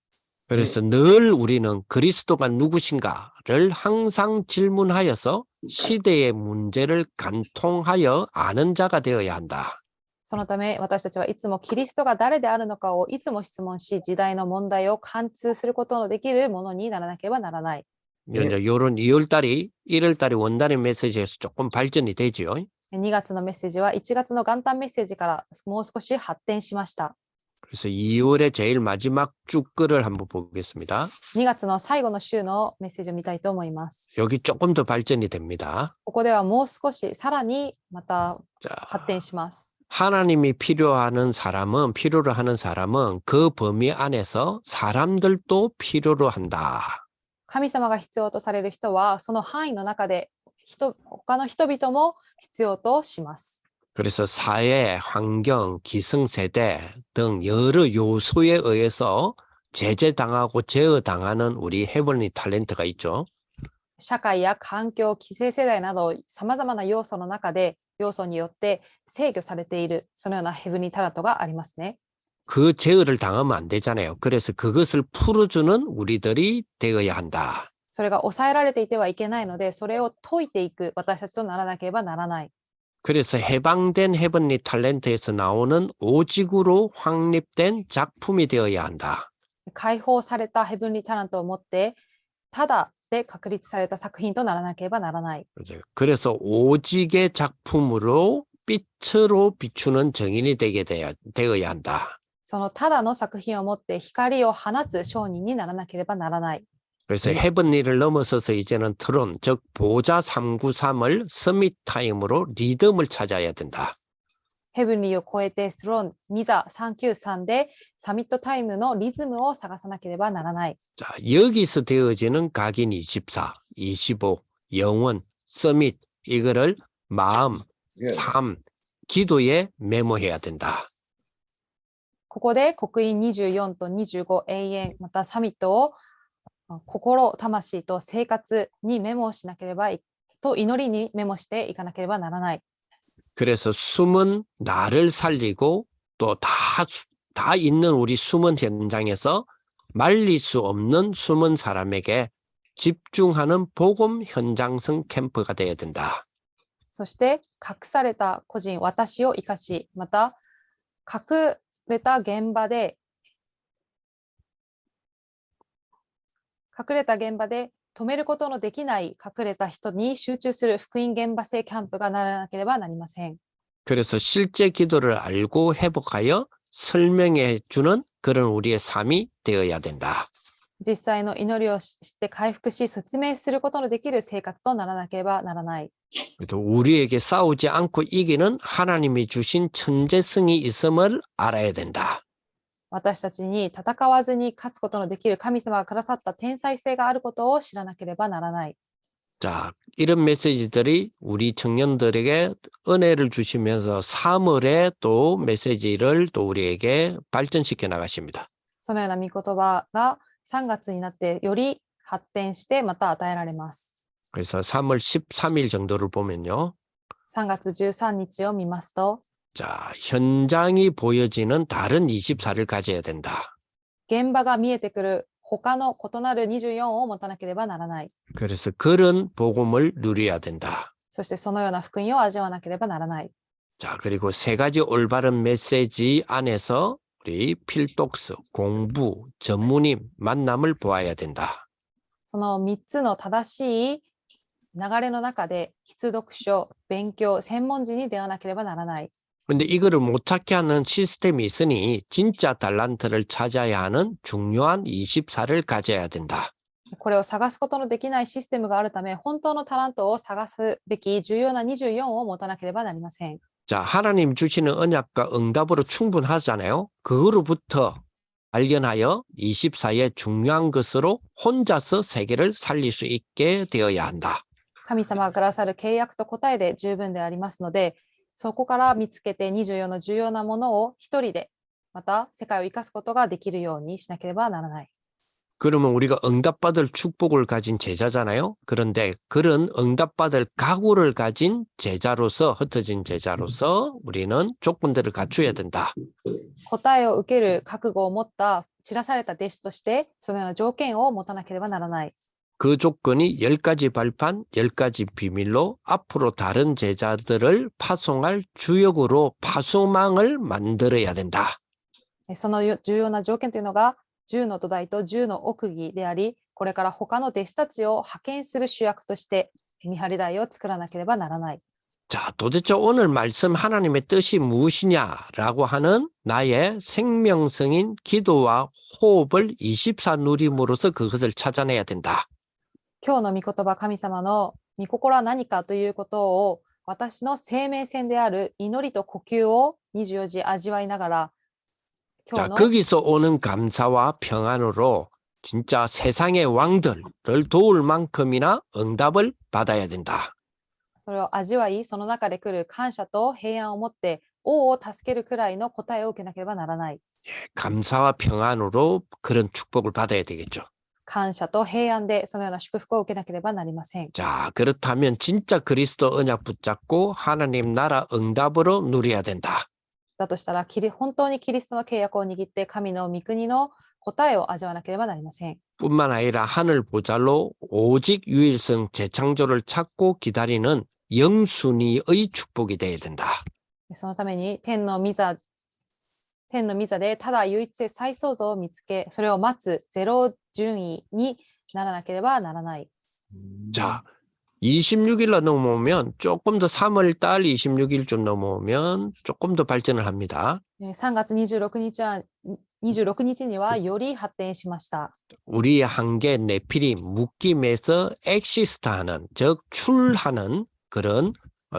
그래서 늘 우리는 그리스도가 누구신가를 항상 질문하여서 시대의 문제를 간통하여 아는 자가 되어야 한다. そのため私たちはいつもキリストが誰であるのかをいつも質問し、時代の問題を貫通することのできるものにならなければならない。 이제 요런 2월달이 1월달이 원단의 메시지에서 조금 발전이 되죠. 2月のメッセージは1月の元旦メッセージからもう少し発展しました。 그래서 2월의 제일 마지막 주글을 한번 보겠습니다. 2月の最後の週のメッセージを見たいと思います。 여기 조금 더 발전이 됩니다. ここではもう少しさらにまた 자, 発展します。 하나님이 필요로 하는 사람은 그 범위 안에서 사람들도 필요로 한다. 神様が必要とされる人はその範囲の中で他の人々も必要とします。 그래서 사회, 환경, 기성세대 등 여러 요소에 의해서 제재당하고 제어당하는 우리 헤븐리 탤런트가 있죠. 社会や環境、既成世代などさまざまな要素によって制御されているそのようなヘブンリータラントがありますね。 그 제어를 당하면 안 되잖아요. 그래서 그것을 풀어주는 우리들이 되어야 한다. それが抑えられていてはいけないので、それを解いていく私たちとならなければならない。 그래서 해방된 헤븐리 탤런트에서 나오는 오직으로 확립된 작품이 되어야 한다. 解放されたヘブンリータラントを持って、ただって確立された作品とならなければならない。 그래서 오직의 작품으로 빛으로 비추는 정인이 되어야 한다. そのただの作品を持って光を放つ商人にならなければならない。 그래서 헤븐리를 넘어서서 이제는 트론, 즉 보좌 393을 서밋 타임으로 리듬을 찾아야 된다. ヘブンリーを超えてスローン、ミザ393でサミットタイムのリズムを探さなければならない。 자, 여기서 되어지는 각인 24, 25, 영원, 서밋 이거를 마음, 삶, 기도에 메모해야 된다. ここで刻印24と25永遠またサミットを心、魂と生活にメモしなければと祈りにメモしていかなければならない。 그래서 숨은 나를 살리고 또 다 있는 우리 숨은 현장에서 말릴 수 없는 숨은 사람에게 집중하는 복음 현장성 캠프가 되어야 된다. そして隠された個人、私を生かし、また隠れた現場で止めることのできない隠れた人に集中する福音現場性キャンプがならなければなりません。 그래서 실제 기도를 알고 회복하여 설명해 주는 그런 우리의 삶이 되어야 된다. 実際の祈りをして回復し、説明することのできる生活とならなければならない。 또 우리에게 싸우지 않고 이기는 하나님이 주신 천재성이 있음을 알아야 된다. 私たちに戦わずに勝つことのできる神様がくださった天才性があることを知らなければならない。 자, 이런 메시지들이 우리 청년들에게 은혜를 주시면서 3월에 또 메시지를 또 우리에게 발전시켜 나가십니다. そのような御言葉が3月になってより発展してまた与えられます。 그래서 3월 13일 정도를 보면요. 3月13日を見ますと、 자, 현장이 보여지는 다른 24를 가져야 된다. 現場が見えてくる他の異なる24を持たなければならない。 그래서 그런 복음을 누려야 된다. そしてそのような福音を味わわなければならない。 자, 그리고 세 가지 올바른 메시지 안에서 우리 필독스, 공부, 전문의 만남을 보아야 된다. その3つの正しい流れの中で必読書、勉強、専門人に出会わなければならない。 근데 이거를 못 찾게 하는 시스템이 있으니 진짜 달란트를 찾아야 하는 중요한 24를 가져야 된다. これを探すことのできないシステムがあるため、本当のタラントを探すべき重要な24を持たなければなりません。 자, 하나님 주시는 언약과 응답으로 충분하잖아요. 그거로부터 발견하여 24의 중요한 것으로 혼자서 세계를 살릴 수 있게 되어야 한다. 神様がくださる契約と答えで十分でありますので、そこから見つけて24の重要なものを一人で、また世界を生かすことができるようにしなければならない。 그러면 우리가 응답받을 축복을 가진 제자잖아요. 그런데 그런 응답받을 각오를 가진 제자로서, 흩어진 제자로서 우리는 조건들을 갖춰야 된다. 答えを受ける覚悟を持った散らされた弟子として、そのような条件を持たなければならない。 그 조건이 10가지 발판, 10가지 비밀로 앞으로 다른 제자들을 파송할 주역으로 파송망을 만들어야 된다. その重要な条件というのが、10の土台と10の奥義であり、これから他の弟子たちを派遣する主役として見張り台を作らなければならない。 자, 도대체 오늘 말씀 하나님의 뜻이 무엇이냐라고 하는 나의 생명성인 기도와 호흡을 24 누림으로써 그것을 찾아내야 된다. 今日の御言葉、神様の御心は何かということを、私の生命線である祈りと呼吸を24時味わいながら、 자, 거기서 오는 감사와 평안으로 진짜 세상의 왕들을 도울 만큼이나 응답을 받아야 된다. それを味わい、その中で来る感謝と平安を持って、王を助けるくらいの答えを受けなければならない。 감사와 평안으로 그런 축복을 받아야 되겠죠. 感謝と平安でそのような祝福を受けなければなりません。 자, 그렇다면 진짜 그리스도 언약 붙잡고 하나님 나라 응답으로 누려야 된다. だとしたら、本当にキリストの契約を握って神の御国の答えを味わわなければなりません。 뿐만 아니라 하늘 보잘로 오직 유일성 재창조를 찾고 기다리는 영순위의 축복이 되어야 된다. そのために天の御座でただ唯一性再創造を見つけ、それを待つゼロ順位にならなければならない。 자, 26일로 넘어오면 조금 더 3월 달 26일쯤 넘어오면 조금 더 발전을 합니다. 3月26日にはより発展しました。 우리 한계 네필이 묶임에서 엑시스트하는, 즉 출하는 그런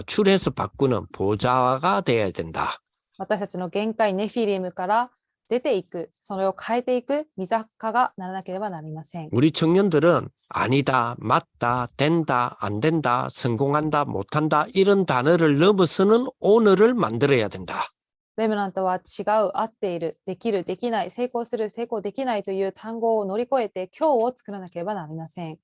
출해서 바꾸는 보좌가 되어야 된다. 私たちの限界ネフィリムから出ていく、それを変えていく御座がならなければなりません。 우리 청년들은 아니다, 맞다, 된다, 안 된다, 성공한다, 못한다 이런 단어를 넘어서는 오늘을 만들어야 된다. レムナントは違う、合っている、できる、できない、成功する、成功できないという単語を乗り越えて今日を作らなければなりません。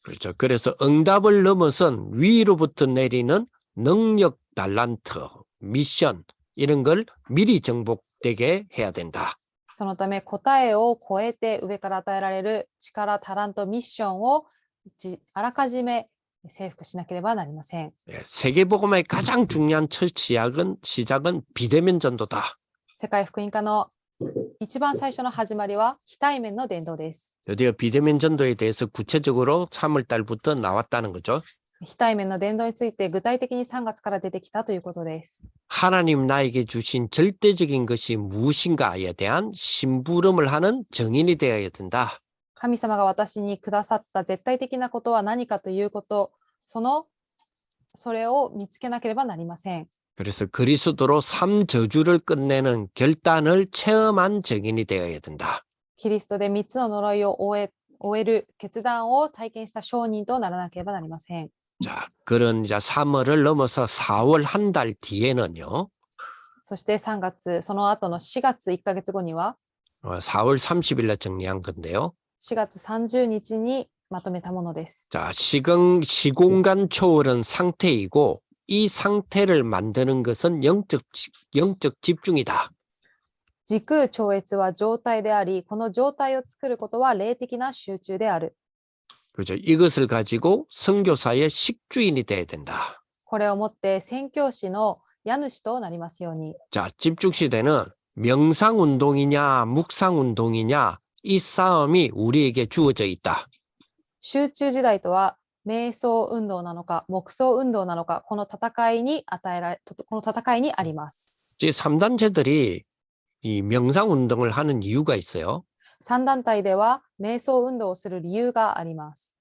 그렇죠. 그래서 응답을 넘어선 위로부터 내리는 능력, 달란트, 미션 이런 걸 미리 정복되게 해야 된다. そのため答えを超えて上から与えられる力、タラント、ミッションをあらかじめ征服しなければなりません。 세계복음의 가장 중요한 첫 시작은 비대면 전도다. 世界福音化の一番最初の始まりは非対面の伝道です。 드디어 비대면 전도에 대해서 구체적으로 3월 달부터 나왔다는 거죠. 非対面の伝道について具体的に3月から出てきたということです。 하나님 나에게 주신 절대적인 것이 무엇인가에 대한 심부름을 하는 정인이 되어야 된다. 神様が私にくださった絶対的なことは何かということ、それを見つけなければなりません。 그래서 그리스도로 삼저주를 끝내는 결단을 체험한 정인이 되어야 된다. キリストで3つの呪いを終える決断を体験した証人とならなければなりません。 자, 그런 이제 3월을 넘어서 4월 한 달 뒤에는요. そして3月、その後の4月1ヶ月後には 4월 30일에 정리한 건데요. 4月30日にまとめたものです。 자, 시공간 초월은 상태이고 이 상태를 만드는 것은 영적 집중이다. 時空超越は状態であり、この状態を作ることは霊的な集中である。 그렇죠. 이것을 가지고 선교사의 식주인이 돼야 된다. これをもって宣教師の家主となりますように。 자, 집중 시대는 명상 운동이냐, 묵상 운동이냐 이 싸움이 우리에게 주어져 있다. 集中時代とは瞑想運動なのか、黙想運動なのか、この戦いにあります。 이제 3단체들이 이 명상 운동을 하는 이유가 있어요. 3団体では瞑想運動をする理由があります。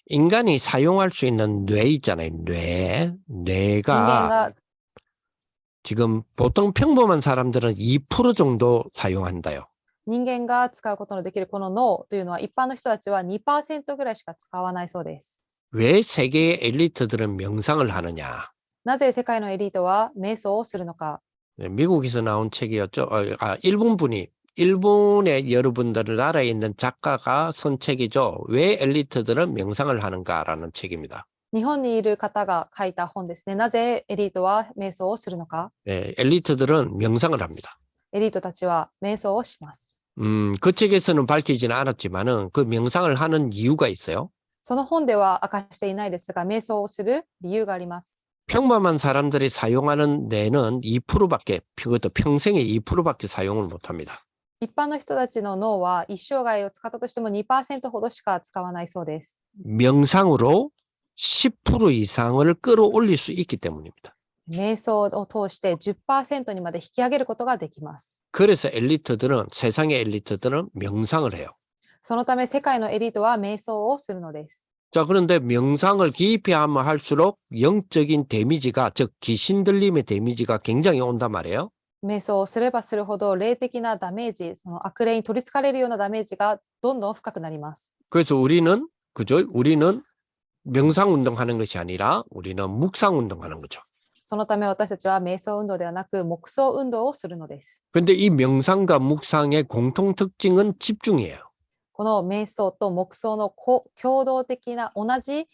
인간이 사용할 수 있는 뇌 있잖아요. 뇌가 人間が 지금 보통 평범한 사람들은 2% 정도 사용한다요. 人間が使うことのできるこの脳というのは一般の人たちは 2% ぐらいしか使わないそうです。 왜 세계의 엘리트들은 명상을 하느냐? なぜ世界のエリートは瞑想をするのか。 미국에서 나온 책이었죠. 일본의 여러분들 나라에 있는 작가가 쓴 책이죠. 왜 엘리트들은 명상을 하는가라는 책입니다. 日本にいる方が書いた本ですね。なぜエリートは瞑想をするのか。 네, 엘리트들은 명상을 합니다. エリートたちは瞑想をします。 그 책에서는 밝히지는 않았지만은 그 명상을 하는 이유가 있어요. その本では明かしていないですが、瞑想をする理由があります。 평범한 사람들이 사용하는 뇌는 2%밖에, 그것도 평생에 2%밖에 사용을 못합니다. 一般の人たちの脳は一生涯を使ったとしても 2% ほどしか使わないそうです。 명상으로 10% 이상을 끌어올릴 수 있기 때문입니다. 瞑想を通して 10% にまで引き上げることができます。 그래서 세상의 엘리트들은 명상을 해요. そのため世界のエリートは瞑想をするのです。 자, 그런데 명상을 깊이 하면 할수록 영적인 데미지가, 즉 귀신 들림의 데미지가 굉장히 온단 말이에요. 瞑想をすればするほど霊的なダメージ、その悪霊に取りつかれるようなダメージがどんどん深くなります。 그래서 우리는 명상 운동하는 것이 아니라 우리는 묵상 운동하는 거죠. そのため私たちは瞑想運動ではなく黙想運動をするのです。 근데 이 명상과 묵상의 공통 특징은 집중이에요. この瞑想と黙想の共同的な同じ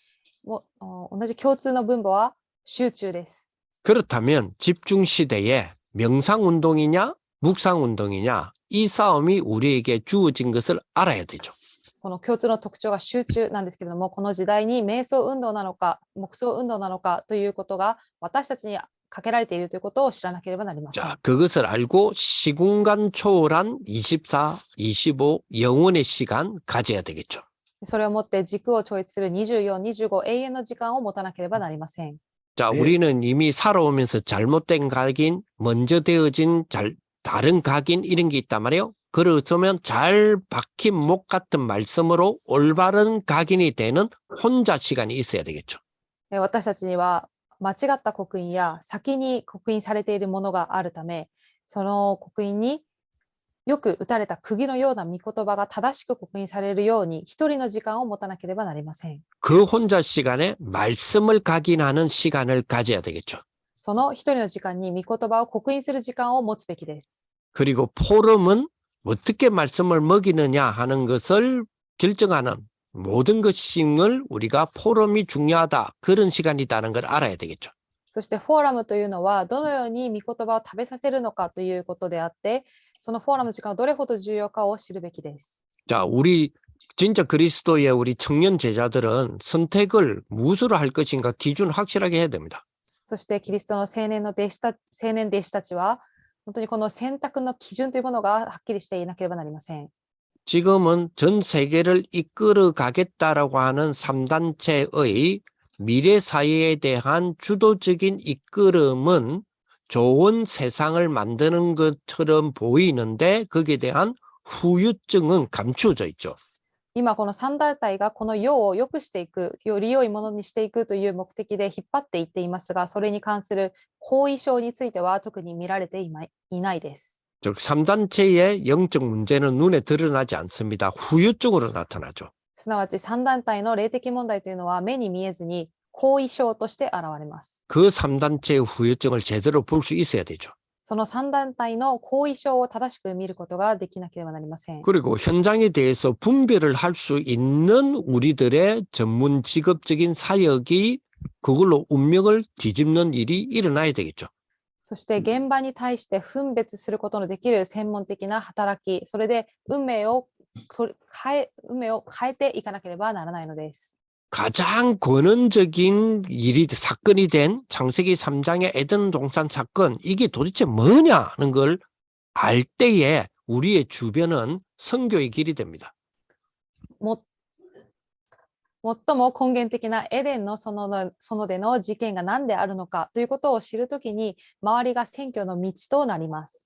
共通の分母は集中です。 그렇다면 집중 시대에 명상 운동이냐 묵상 운동이냐 이 싸움이 우리에게 주어진 것을 알아야 되죠. この共通の特徴が集中なんですけれども、この時代に瞑想運動なのか黙想運動なのかということが私たちにかけられているということを知らなければなりません。 자, 그것을 알고 시공간 초월한 24, 25 영혼의 시간 가져야 되겠죠. それをもって軸を超越する24、25永遠の時間を持たなければなりません。 자, 네. 우리는 이미 살아오면서 잘못된 각인, 먼저 되어진 다른 각인 이런 게 있단 말이에요. 그렇다면 잘 박힌 목 같은 말씀으로 올바른 각인이 되는 혼자 시간이 있어야 되겠죠. 私たちには間違った刻印や先に刻印されているものがあるため、その刻印によく打たれた釘のような御言葉が正しく刻印されるように一人の時間を持たなければなりません。 그 혼자 시간에 말씀을 각인하는 시간을 가져야 되겠죠. その一人の時間に御言葉を刻印する時間を持つべきです。 그리고 포럼은 어떻게 말씀을 먹이느냐 하는 것을 결정하는 모든 것을 우리가 포럼이 중요하다. 그런 시간이다는 걸 알아야 되겠죠. そしてフォーラムというのはどのように御言葉を食べさせるのかということであって、そのフォーラムの時間がどれほど重要かを知るべきです。 자, 우리 진짜 그리스도의 우리 청년 제자들은 선택을 무엇으로 할 것인가 기준 확실하게 해야 됩니다. そしてキリストの青年弟子たちは本当にこの選択の基準というものがはっきりしていなければなりません。 지금은 전 세계를 이끌어 가겠다라고 하는 3단체의 미래 사회에 대한 주도적인 이끌음은 좋은 세상을 만드는 것처럼 보이는데 거기에 대한 후유증은 감추어져 있죠. 今この三団体がこの世を良くしていく、より良いものにしていくという目的で引っ張っていっていますが、それに関する後遺症については特に見られていないです。 즉 3단체의 영적 문제는 눈에 드러나지 않습니다. 후유증으로 나타나죠. すなわち三団体の霊的問題というのは目に見えずに後遺症として現れます。 그 3단체의 후유증을 제대로 볼 수 있어야 되죠. その三団体の後遺症を正しく見ることができなければなりません。 그리고 현장에 대해서 분별을 할 수 있는 우리들의 전문 직업적인 사역이 그걸로 운명을 뒤집는 일이 일어나야 되겠죠. そして現場に対して分別することのできる専門的な働き、それで運命を変えていかなければならないのです。 가장 근원적인 사건이 된 창세기 3장의 에덴 동산 사건, 이게 도대체 뭐냐는 걸 알 때에 우리의 주변은 선교의 길이 됩니다. 最も根源的なエデンの園での事件が何であるのかということを知るときに、周りが選挙の道となります。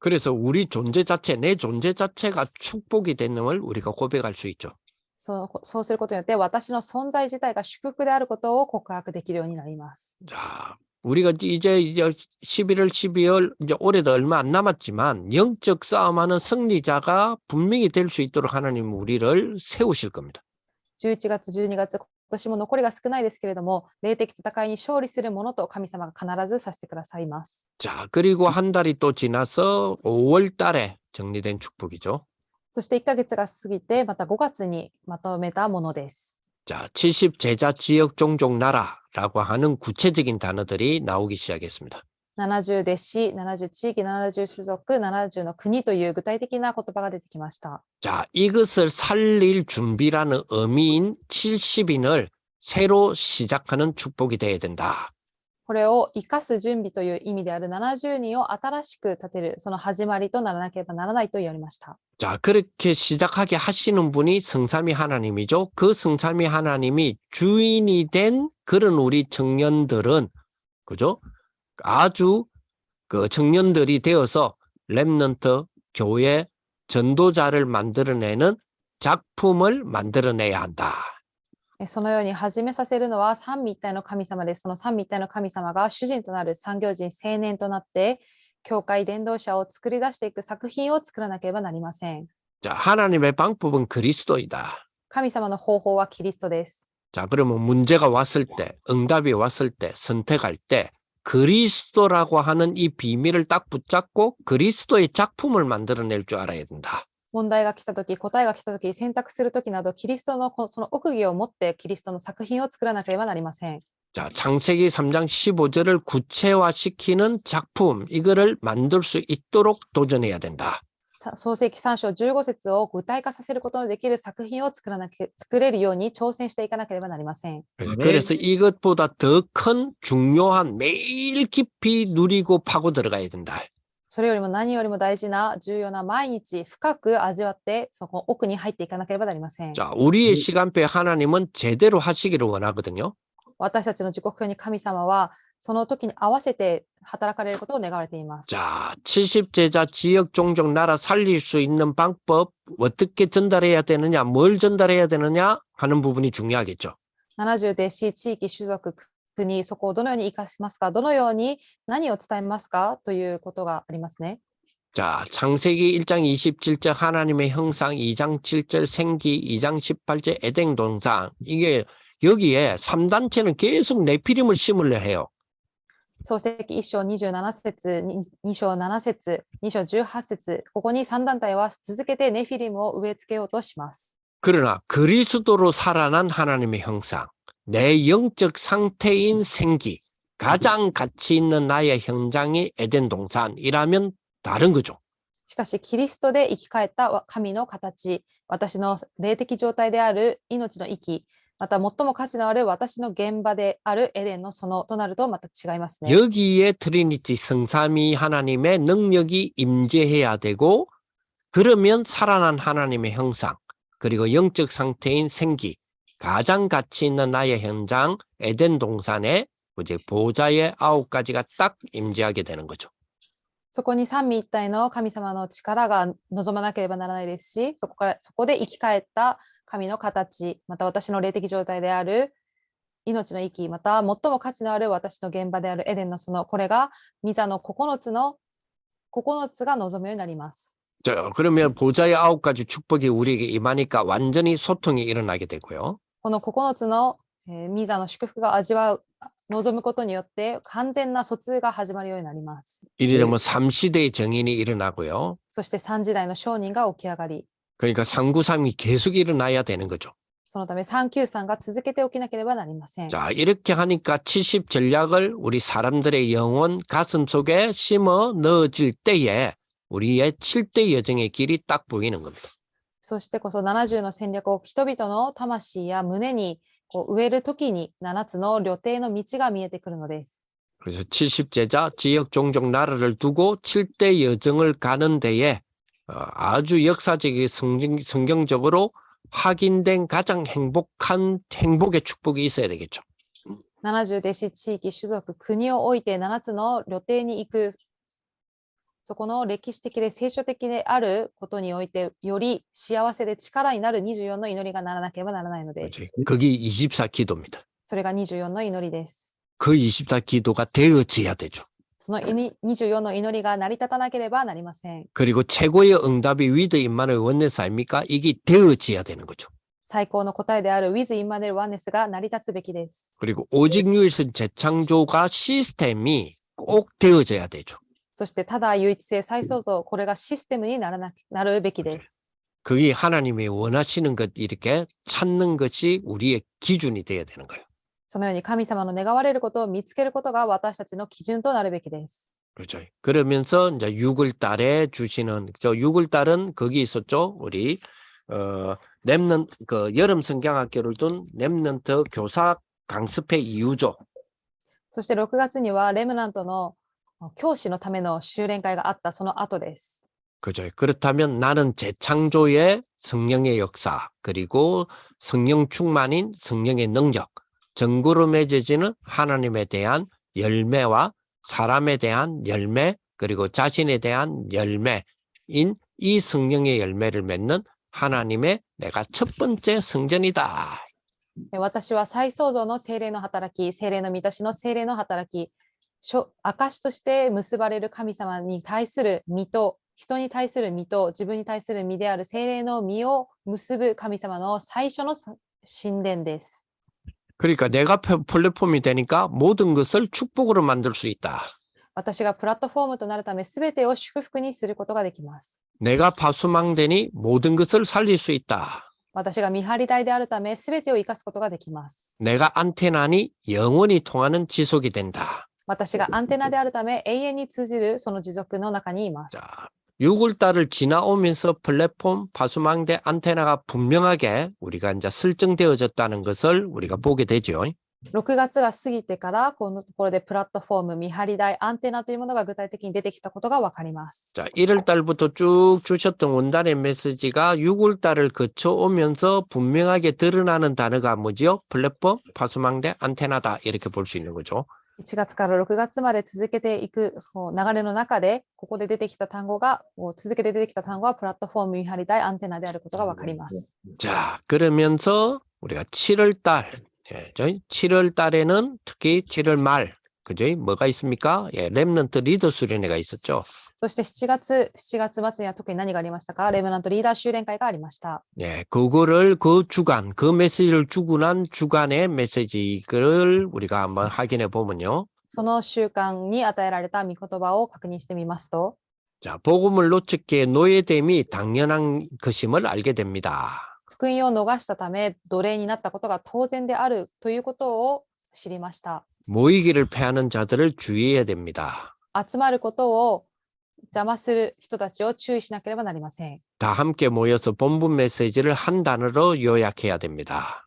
그래서 우리 존재 자체, 내 존재 자체가 축복이 되는 걸 우리가 고백할 수 있죠. そうすることによって私の存在自体が祝福であることを告白できるようになります。 자, 우리가 이제 11월, 12월 이제 올해도 얼마 안 남았지만 영적 싸움하는 승리자가 분명히 될 수 있도록 하나님 우리를 세우실 겁니다. 11月、12月、今年も残りが少ないですけれども、霊的戦いに勝利するものと神様が必ずさせてくださいます。 자, 그리고 한 달이 또 지나서 5월 달에 정리된 축복이죠. そして1ヶ月が過ぎて、また5月にまとめたものです。 자, 70 제자 지역 종족 나라라고 하는 구체적인 단어들이 나오기 시작했습니다. 70弟子、70地域、70種族、70の国という具体的な言葉が出てきました。 자, 이것을 살릴 준비라는 의미인 70인을 새로 시작하는 축복이 되어야 된다. これを生かす準備という意味である70人を新しく立てる、その始まりとならなければならないと言われました。 자, 그렇게 시작하게 하시는 분이 성삼위 하나님이죠. 그 성삼위 하나님이 주인이 된 그런 우리 청년들은, 그죠? 아주 그 청년들이 되어서 렘넌트 교회 전도자를 만들어내는 작품을 만들어내야 한다. そのように始めさせるのは三位一体の神様です。その三位一体の神様が主人となる産業人青年となって、教会伝道者を作り出していく作品を作らなければなりません。 자, 하나님의 방법은 그리스도이다. 神様の方法はキリストです。 자, 그러면 문제가 왔을 때, 응답이 왔을 때, 선택할 때 그리스도라고 하는 이 비밀을 딱 붙잡고 그리스도의 작품을 만들어낼 줄 알아야 된다. 問題が来たとき、答えが来たとき、選択するときなど、キリストのその奥義を持ってキリストの作品を作らなければなりません。 자, 창세기 3장 15절을 구체화시키는 작품, 이거를 만들 수 있도록 도전해야 된다. 創世記3章15節を具体化させることのできる作品を作れるように挑戦していかなければなりません。 그래서 이것보다 더 큰 중요한 매일 깊이 누리고 파고 들어가야 된다. それよりも何よりも大事な重要な毎日深く味わってそこ奥に入っていかなければなりません。 자, 우리의 시간표에 하나님은 제대로 하시기를 원하거든요. 私たちの時刻表に神様はその時に合わせて働かれることを願われています。 자, 70제자 지역 종족 나라 살릴 수 있는 방법 어떻게 전달해야 되느냐, 뭘 전달해야 되느냐 하는 부분이 중요하겠죠. 70弟子、地域、種族、国、そこをどのように生かしますか、どのように何を伝えますかということがありますね。 자, 창세기 1장 27절 하나님의 형상, 2장 7절 생기, 2장 18절 에덴 동산. 이게 여기에 3단체는 계속 네피림을 심으려 해요. 創世記1章27節、2章7節、2章18節、ここに3団体は続けてネフィリムを植え付けようとします。 그러나 그리스도로 살아난 하나님의 형상, 내 영적 상태인 생기, 가장 가치 있는 나의 현장이 에덴 동산이라면 다른 거죠. しかし、キリストで生き返った神の形、私の霊的状態である命の息、また最も価値のある私の現場であるエデンの園となるとまた違いますね。 여기에 트리니티 성삼위 하나님의 능력이 임재해야 되고 그러면 살아난 하나님의 형상 그리고 영적 상태인 생기 가장 가치 있는 나의 현장 에덴 동산에 이제 보좌의 9가지가 딱 임재하게 되는 거죠. そこに三位一体の神様の力が望まなければならないですし、そこで生き返った神の形、また私の霊的状態である命の息、また最も価値のある私の現場であるエデンの園、これが御座の9つが望むようになります。 자, 그러면 보좌의 9가지 축복이 우리에게 임하니까 완전히 소통이 일어나게 되고요. この9つの御座の祝福が望むことによって完全な疎通が始まるようになります。 이러면 3시대의 정인이 일어나고요. そして3時代の商人が起き上がり、 그러니까 393이 계속 일어나야 되는 거죠. そのため393が続けて起きなければなりません。 자, 이렇게 하니까 70 전략을 우리 사람들의 영혼 가슴 속에 심어 넣어질 때에 우리의 7대 여정의 길이 딱 보이는 겁니다. そしてこそ70の戦略を人々の魂や胸に植えるときに7つの旅程の道が見えてくるのです。 그래서 70제자 지역 종족 나라를 두고 7대 여정을 가는 데에 아주 역사적인 성경적으로 확인된 가장 행복의 축복이 있어야 되겠죠. 70弟子、地域、種族、国を置いて7つの旅程に行く、そこの歴史的で聖書的であることにおいてより幸せで力になる24の祈りがならなければならないのです。 그게 24 기도입니다. それが24の祈りです。 그 24 기도가 되어져야 되죠. その24の祈りが成り立たなければなりません。 그리고 최고의 응답이 위드 임마누엘 원네스 아닙니까? 이게 되어져야 되는 거죠. 最高の答えである With Immanuel Oneness が成り立つべきです。 그리고 오직 유일성 재창조가 시스템이 꼭 되어져야 되죠. そしてただ唯一性再創造、これがシステムになるべきです。 그게 하나님이 원하시는 것 이렇게 찾는 것이 우리의 기준이 되어야 되는 거예요. そのように神様の願われることを見つけることが私たちの基準となるべきです。 그렇죠. 그러면서 이제 6월 달에 주시는 저 6월 달은 거기 있었죠. 우리 렘넌트 그 여름 성경학교를 둔 렘넌트 교사 강습회 이후죠. そして6月にはレムナントの教師のための修練会があったその後です。 그죠. 그렇다면 나는 재창조의 성령의 역사 그리고 성령 충만인 성령의 능력 전구로 맺어지는 하나님에 대한 열매와 사람에 대한 열매 그리고 자신에 대한 열매인 이 성령의 열매를 맺는 하나님의 내가 첫 번째 성전이다. 私は再創造の聖霊の働き、聖霊の満たしの聖霊の働き、証として結ばれる神様に対する実と、人に対する実と、自分に対する実である聖霊の実を結ぶ神様の最初の神殿です。 그러니까 내가 플랫폼이 되니까 모든 것을 축복으로 만들 수 있다. 私がプラットフォームとなるため、すべてを祝福にすることができます。 내가 파수망되니 모든 것을 살릴 수 있다. 私が見張り台であるため、すべてを生かすことができます。 내가 안테나니 영원히 통하는 지속이 된다. 私がアンテナであるため、永遠に通じるその持続の中にいます。 자, 6월달을 지나오면서 플랫폼 파수망대 안테나가 분명하게 우리가 이제 설정되어졌다는 것을 우리가 보게 되죠. 6月が過ぎてからこのところでプラットフォーム、見張り台、アンテナというものが具体的に出てきたことがわかります。 자, 1월 달부터 쭉 주셨던 원단의 메시지가 6월 달을 거쳐오면서 분명하게 드러나는 단어가 뭐지요? 플랫폼, 파수망대, 안테나다 이렇게 볼 수 있는 거죠. 1月から6月まで続けていくその流れの中で、ここで出てきた単語が、続けて出てきた単語はプラットフォーム、見張り台、アンテナであることがわかります。 자, 그러면서 우리가 7월 달, 예, 7월 달에는 특히 7월 말, 그죠? 뭐가 있습니까? 예, 렘넌트 리더 수련회가 있었죠. そして7月末には特に何がありましたか？レムナントリーダー修練会がありました。 예, 그거를 그 주간, 그 메시지를 주고 난 주간의 메시지를 우리가 한번 확인해 보면요. その習慣に与えられた御言葉を確認してみますと、 자, 복음을 놓쳤기에 노예됨이 당연한 것임을 알게 됩니다. 福音を逃したため奴隷になったことが当然であるということを知りました。 모이기를 패하는 자들을 주의해야 됩니다. 集まることを邪魔する人たちを注意しなければなりません。 다 함께 모여서 본분 메시지를 한 단어로 요약해야 됩니다.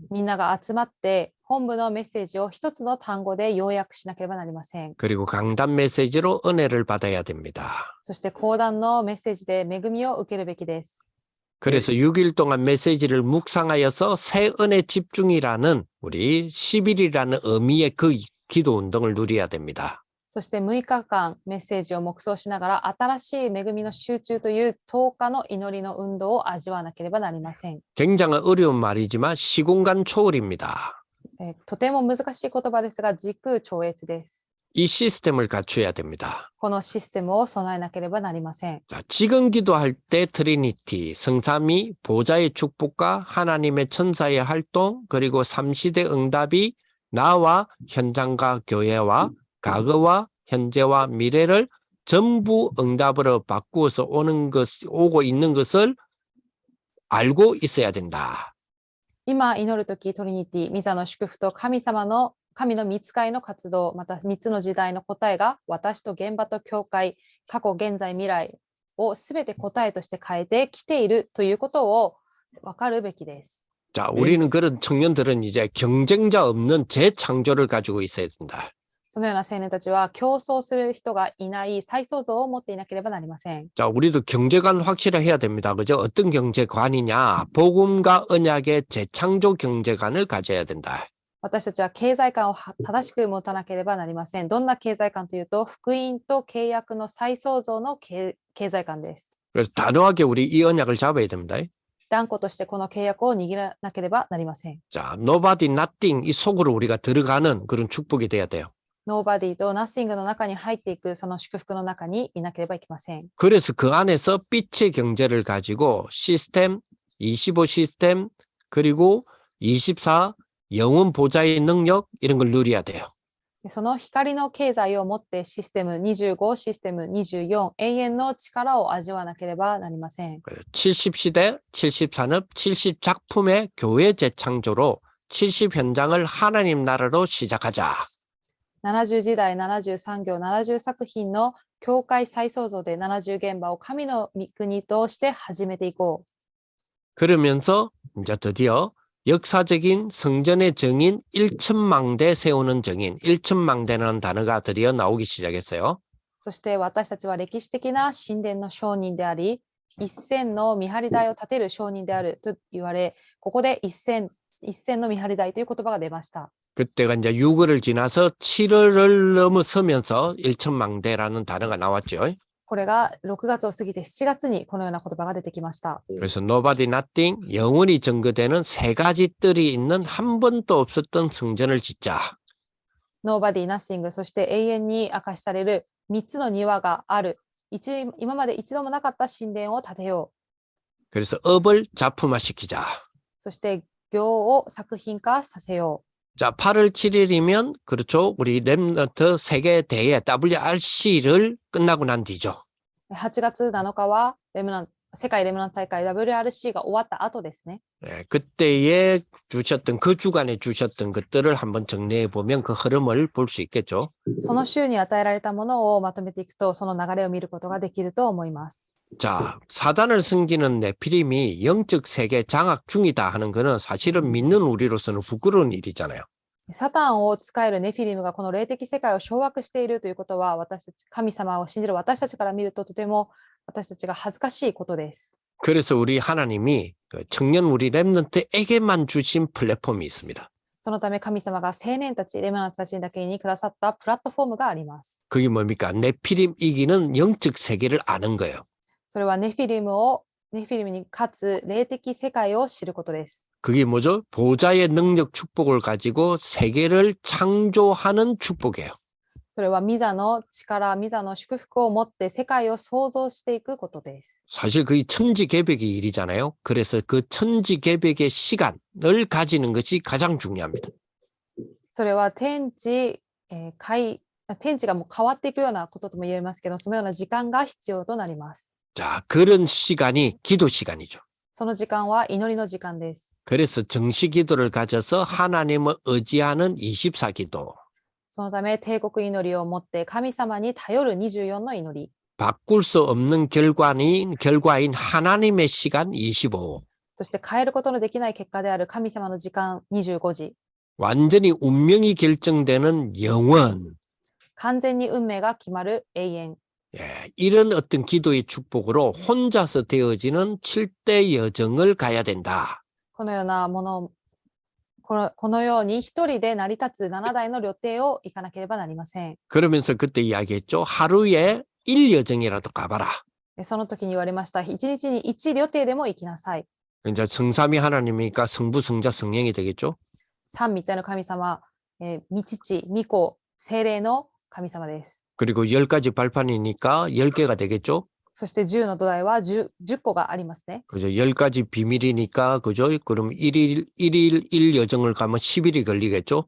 みんなが集まって本部のメッセージを一つの単語で要約しなければなりません。 그리고 강단 메시지로 은혜를 받아야 됩니다. そして講談のメッセージで恵みを受けるべきです。 그래서 6일 동안 메시지를 묵상하여서 새 은혜 집중이라는 우리 10일이라는 의미의 그 기도 운동을 누려야 됩니다. そして6日間メッセージを黙想しながら新しい恵みの集中という10日の祈りの運動を味わわなければなりません。 굉장히 어려운 말이지만 시공간 초월입니다. とても難しい言葉ですが時空超越です。 이 시스템을 갖춰야 됩니다. このシステムを備えなければなりません。 자, 지금 기도할 때 트리니티, 성삼위, 보좌의 축복과 하나님의 천사의 활동, 그리고 삼시대 응답이 나와 현장과 교회와 과거와 현재와 미래를 전부 응답으로 바꾸어서 오고 있는 것을 알고 있어야 된다. 今祈るときトリニティ、御座の祝福と神の御使いの活動、また3つの時代の答えが私と現場と教会、過去、現在、未来をすべて答えとして変えてきているということを分かるべきです。 자, 우리는 그런 청년들은 이제 경쟁자 없는 재창조를 가지고 있어야 된다. そのような青年たちは競争する人がいない再創造を持っていなければなりません。 자, 우리도 경제관 확실해야 됩니다. 그죠? 어떤 경제관이냐? 복음과 언약의 재창조 경제관을 가져야 된다. 私たちは経済観を正しく持たなければなりません。どんな経済観というと、福音と契約の再創造の経済観です。 그래서 단호하게 우리 이 언약을 잡아야 됩니다. 断固としてこの契約を握らなければなりません。 자, nobody, nothing 이 속으로 우리가 들어가는 그런 축복이 돼야 돼요. Nobody と Nothing の中に入っていくその祝福の中にいなければいけません。 그래서 그 안에서 빛의 경제를 가지고 시스템, 25 시스템, 그리고 24 영원 보좌의 능력 이런 걸 누려야 돼요. その光の経済を持ってシステム25、システム24、永遠の力を味わわなければなりません。 70 시대, 70 산업, 70 작품의 교회 재창조로 70 현장을 하나님 나라로 시작하자. 70時代、70産業、70作品の教会再創造で70現場を神の御国として始めていこう。 그러면서 이제 드디어 역사적인 성전의 정인 1천망대 세우는 정인, 1천망대라는 단어가 드디어 나오기 시작했어요. そして私たちは歴史的な神殿の証人であり、1000の見張り台を建てる証人であると言われ、ここで1000の見張り台という言葉が出ました。 그때가 이제 6월을 지나서 7월을 넘어서면서 1천망대라는 단어가 나왔죠. これが6月を過ぎて7月にこのような言葉が出てきました。 그래서 nobody, nothing, 영원히 증거되는 세 가지 뜰이 있는 한 번도 없었던 성전을 짓자. Nobody, Nothing、そして永遠に明かしされる3つの庭がある。今まで一度もなかった神殿を建てよう。 그래서 업을 작품화시키자. そして行を作品化させよう。 자, 8월 7일이면 그렇죠. 우리 렘넌트 세계 대회 WRC를 끝나고 난 뒤죠. 8月7日は世界レムナント大会 WRC が終わった後ですね。 네, 그때에 주셨던 그 주간에 주셨던 것들을 한번 정리해 보면 그 흐름을 볼 수 있겠죠. その週に与えられたものをまとめていくと、その流れを見ることができると思います。 자, 사단을 섬기는 네피림이 영적 세계 장악 중이다 하는 거는 사실은 믿는 우리로서는 부끄러운 일이잖아요. サタンを使えるネフィリムがこの霊的世界を掌握しているということは、私たち、神様を信じる私たちから見るととても私たちが恥ずかしいことです。 그래서 우리 하나님이 그 청년 우리 랩런트에게만 주신 플랫폼이 있습니다. そのため神様が青年たち、レマナントたちだけにくださったプラットフォームがあります。 그게 뭡니까? 네피림 이기는 영적 세계를 아는 거예요. それはネフィリムに勝つ霊的世界を知ることです。 그게 뭐죠? 보좌의 능력 축복을 가지고 세계를 창조하는 축복이에요. それはミザの力、ミザの祝福を持って世界を創造していくことです。 사실 그게 천지개벽의 일이잖아요. 그래서 그 천지개벽의 시간을 가지는 것이 가장 중요합니다. それは天地がもう変わっていくようなこととも言えますけど、そのような時間が必要となります。 자, 그런 시간이 기도 시간이죠. その時間は祈りの時間です。 그래서 정시 기도를 가져서 하나님을 의지하는 24기도. そのため帝国祈りを持って神様に頼る24の祈り。 바꿀 수 없는 결과인 하나님의 시간 25. そして変えることのできない結果である神様の時間25時。 완전히 운명이 결정되는 영원. 完全に運命が決まる永遠。 예, 이런 어떤 기도의 축복으로 혼자서 되어지는 7대 여정을 가야 된다. このようなもの、このように一人で成り立つ7台の旅程を行かなければなりません。 그러면서 그때 이야기했죠. 하루에 1여정이라도 가봐라. その時に言われました。一日に1旅程でも行きなさい。 이제 성삼위 하나님이니까 성부, 성자, 성령이 되겠죠. 三位一体の神様、御父、御子、聖霊の神様です。 그리고 10가지 발판이니까 10개가 되겠죠. そして10の土台は 10個がありますね。 그죠. 10가지 비밀이니까 그죠. 그럼 1여정을 가면 10일이 걸리겠죠.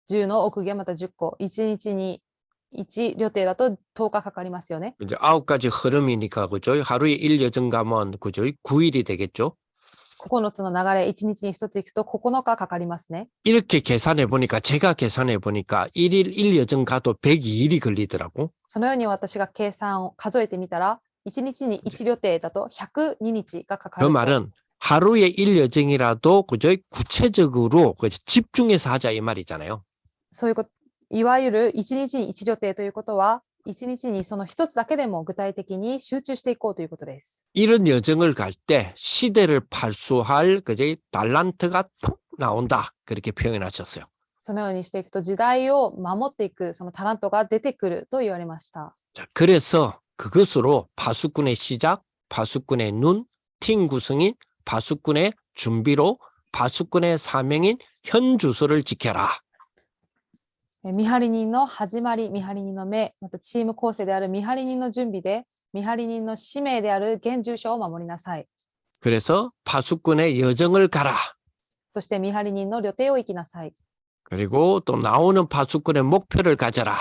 10の奥義はまた10個。1日に1旅程だと10日かかりますよね。 이제 9가지 흐름이니까 그죠. 하루에 1여정 가면 그죠. 9일이 되겠죠. 9つの流れ、1日に1つ行くと9日かかりますね。 이렇게 계산해 보니까 제가 계산해 보니까 1일 1여정 가도 102일이 걸리더라고. そのように私が計算を数えてみたら、1日に1旅程だと102日がかか 그 ると。 말은 하루에 1여정이라도 그죠. 구체적으로 그죠? 집중해서 하자 이 말이잖아요. そういうこと、いわゆる1日に1旅程ということは、1日にその1つだけでも具体的に集中していこうということです。 이런 여정을 갈 때 시대를 팔수할 그제 달란트가 툭 나온다. 그렇게 표현하셨어요. そのようにしていくと時代を守っていくそのタラントが出てくると言われました。 자, 그래서 그것으로 파수꾼의 시작, 파수꾼의 눈, 팀 구성인, 파수꾼의 준비로 파수꾼의 사명인 현 주소를 지켜라. 見張り人の始まり、見張り人の目、またチーム構成である見張り人の準備で、見張り人の使命である現住所を守りなさい。 그래서 파수꾼의 여정을 가라. そして見張り人の旅程を行きなさい。 그리고 또 나오는 파수꾼의 목표를 가져라.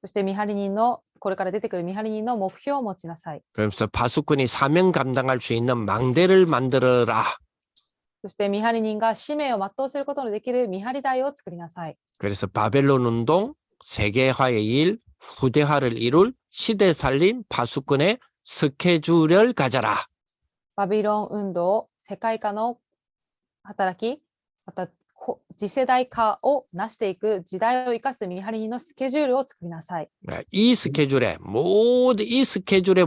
そして見張り人の、これから出てくる見張り人の目標を持ちなさい。 그러면서 파수꾼이 사명 감당할 수 있는 망대를 만들어라. そして見張り人が使命を全うすることのできる見張り台を作りなさい。 그래서 바벨론 운동, 세계화의 일, 후대화를 이룰 시대 살림 파수꾼의 스케줄을 가져라. バビロン運動、世界化の働き、また次世代化を成していく時代を生かす見張り人のスケジュールを作りなさい。 이 스케줄의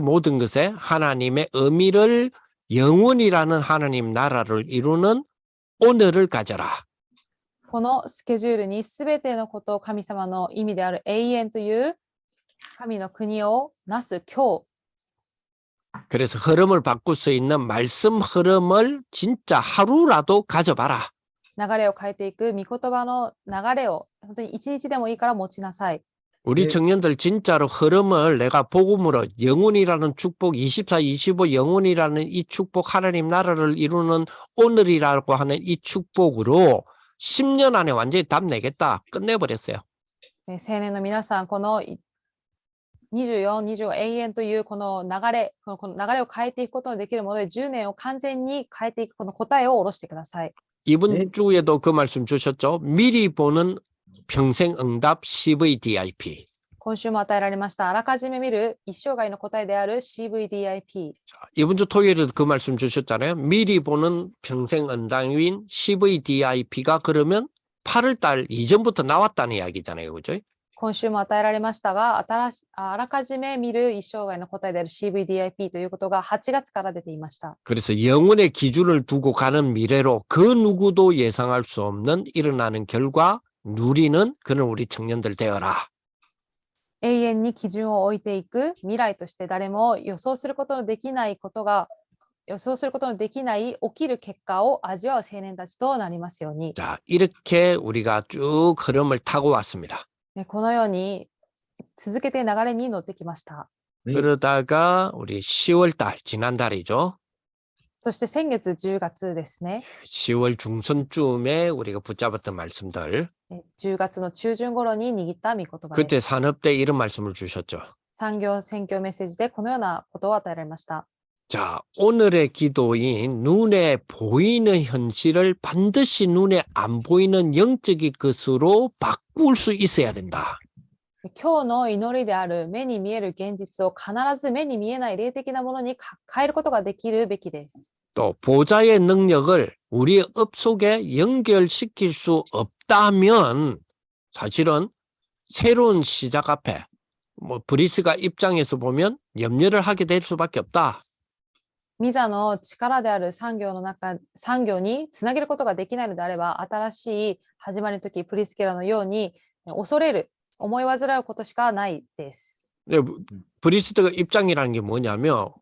모든 것에 하나님의 의미를 영원이라는 하나님 나라를 이루는 오늘을 가져라. このスケジュールにすべてのことを神様の意味である永遠という神の国をなす今日。 그래서 흐름을 바꿀 수 있는 말씀 흐름을 진짜 하루라도 가져봐라. 流れを変えていく御言葉の流れを本当に一日でもいいから持ちなさい。 우리 청년들 진짜로 흐름을 내가 복음으로 영혼이라는 축복 24, 25 영혼이라는 이 축복 하나님 나라를 이루는 오늘이라고 하는 이 축복으로 10년 안에 완전히 답 내겠다. 끝내버렸어요. 青年の皆さん、この24、25永遠というこの流れを変えていくことのできるもので10年を完全に変えていくこの答えを下ろしてください。 이번 주에도 그 말씀 주셨죠. 미리 보는 평생 응답 CVDIP. 今週も与えられましたあらかじめ見る一生涯の答えである CVDIP。 이번 주 토요일에도 그 말씀 주셨잖아요. 미리 보는 평생 응답인 CVDIP가 그러면 8월 달 이전부터 나왔다는 이야기잖아요. 그죠? 今週も与えられましたが、あらかじめ見る一生涯の答えである CVDIP ということが8月から出ていました。 그래서 영혼의 기준을 두고 가는 미래로 그 누구도 예상할 수 없는 일어나는 결과 누리는 그런 우리 청년들 되어라. 永遠に基準を置いていく未来として誰も予想することのできない起きる結果を味わう青年たちとなりますように。 자, 이렇게 우리가 쭉 흐름을 타고 왔습니다. このように続けて流れに乗ってきました。 그러다가 우리 10월 달, 지난달이죠. そして先月10月ですね。 10월 중순쯤에 우리가 붙잡았던 말씀들. 10月の中旬頃に握った御言葉 그때 です。 산업대 이런 말씀을 주셨죠. 産業選挙メッセージでこのようなことを与えられました。 자, 오늘의 기도인 눈에 보이는 현실을 반드시 눈에 안 보이는 영적인 것으로 바꿀 수 있어야 된다. 今日の祈りである目に見える現実を必ず目に見えない霊的なものに変えることができるべきです。 또 보좌의 능력을 우리의 업 속에 연결시킬 수 없다면 사실은 새로운 시작 앞에 뭐 브리스가 입장에서 보면 염려를 하게 될 수밖에 없다. ミザの力である産業につなげることができないのであれば、新しい始まりの時、プリスケラのように恐れる、思い煩うことしかないです。 브리스가 입장이라는 게 뭐냐면,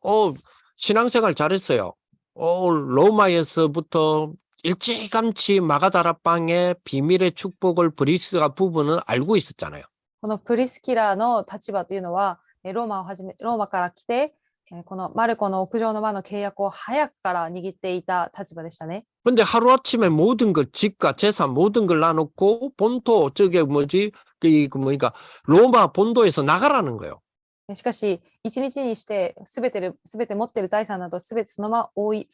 신앙생활 잘했어요. 로마에서부터 일찌감치 마가다라방의 비밀의 축복을 브리스가 부부는 알고 있었잖아요. このプリスキラの立場というのは、ローマから来て、このマルコの屋上の間の契約を早くから握っていた立場でしたね。 근데 하루아침에 모든 걸, 집과 재산 모든 걸 나누고 본토, 그러니까 로마 본도에서 나가라는 거예요. しかし、一日にしてすべて持っている財産などすべてそ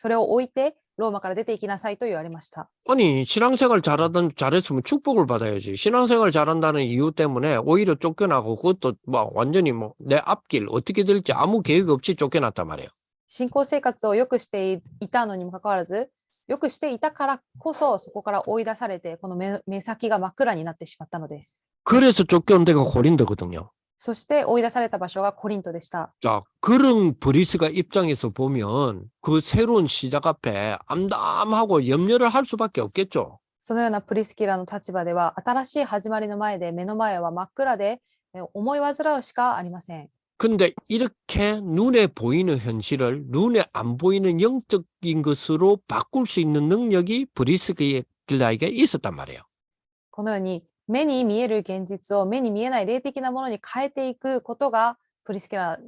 れを置いてローマから出て行きなさいと言われました。 아니, 신앙생활 잘했으면 축복을 받아야지. 신앙생활 잘한다는 이유 때문에 오히려 쫓겨나고 그것도 완전히 내 앞길 어떻게 될지 아무 계획 없이 쫓겨났단 말이에요. 信仰生活をよくしていたのにもかかわらず、よくしていたからこそそこから追い出されて、この目先が真っ暗になってしまったのです。 그래서 쫓겨온 데가 고린도거든요. そして追い出された場所がコリントでした。 자, 그런 브리스가 입장에서 보면 그 새로운 시작 앞에 암담하고 염려를 할 수밖에 없겠죠. そのようなプリスキラの立場では、新しい始まりの前で目の前は真っ暗で思い煩うしかありません。 근데 이렇게 눈에 보이는 현실을 눈에 안 보이는 영적인 것으로 바꿀 수 있는 능력이 브리스길라에게 있었단 말이에요. このように目に見える現実を目に見えない霊的なものに変えていくことがプリスキラ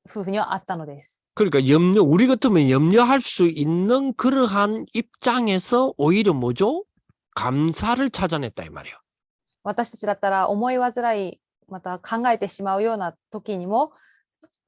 夫婦にはあったのです。 그러니까 우리 같으면 염려할 수 있는 그러한 입장에서 오히려 뭐죠? 감사를 찾아냈다 이 말이에요. 私たちだったら思い煩い、また考えてしまうような時にも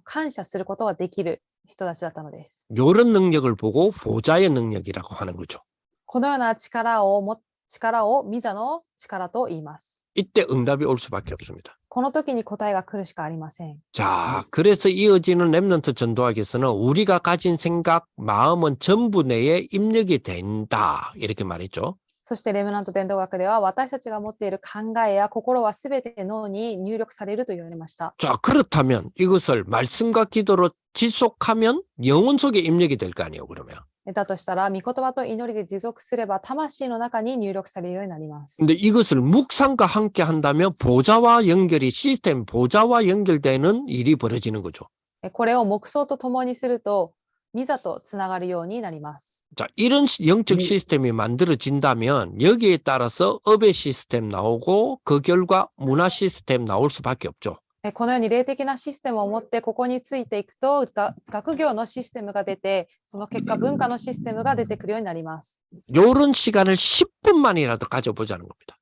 感謝することができる人たちだったのです。 이런 능력을 보고 보좌의 능력이라고 하는 거죠. このような力をミザの力と言います。 이때 응답이 올 수밖에 없습니다. この時に答えが来るしかありません。 자, 그래서 이어지는 랩넌트 전도학에서는 우리가 가진 생각, 마음은 전부 내에 입력이 된다. 이렇게 말했죠. そしてレムナント伝道学では私たちが持っている考えや心はすべて脳に入力されると言われました。 자, 그렇다면 이것을 말씀과 기도로 지속하면 영혼 속에 입력이 될 거 아니에요, 그러면. だとしたら、御言葉と祈りで持続すれば魂の中に入力されるようになります。 근데 이것을 묵상과 함께 한다면 보좌와 연결이 시스템, 보좌와 연결되는 일이 벌어지는 거죠. これを黙想とともにすると、ミザとつながるようになります。 자, 이런 영적 시스템이 만들어진다면 여기에 따라서 업의 시스템 나오고 그 결과 문화 시스템 나올 수밖에 없죠. このように霊的なシステムを持ってここについていくと、学業のシステムが出て、その結果文化のシステムが出てくるようになります。 이런 시간을 10분만이라도 가져보자는 겁니다.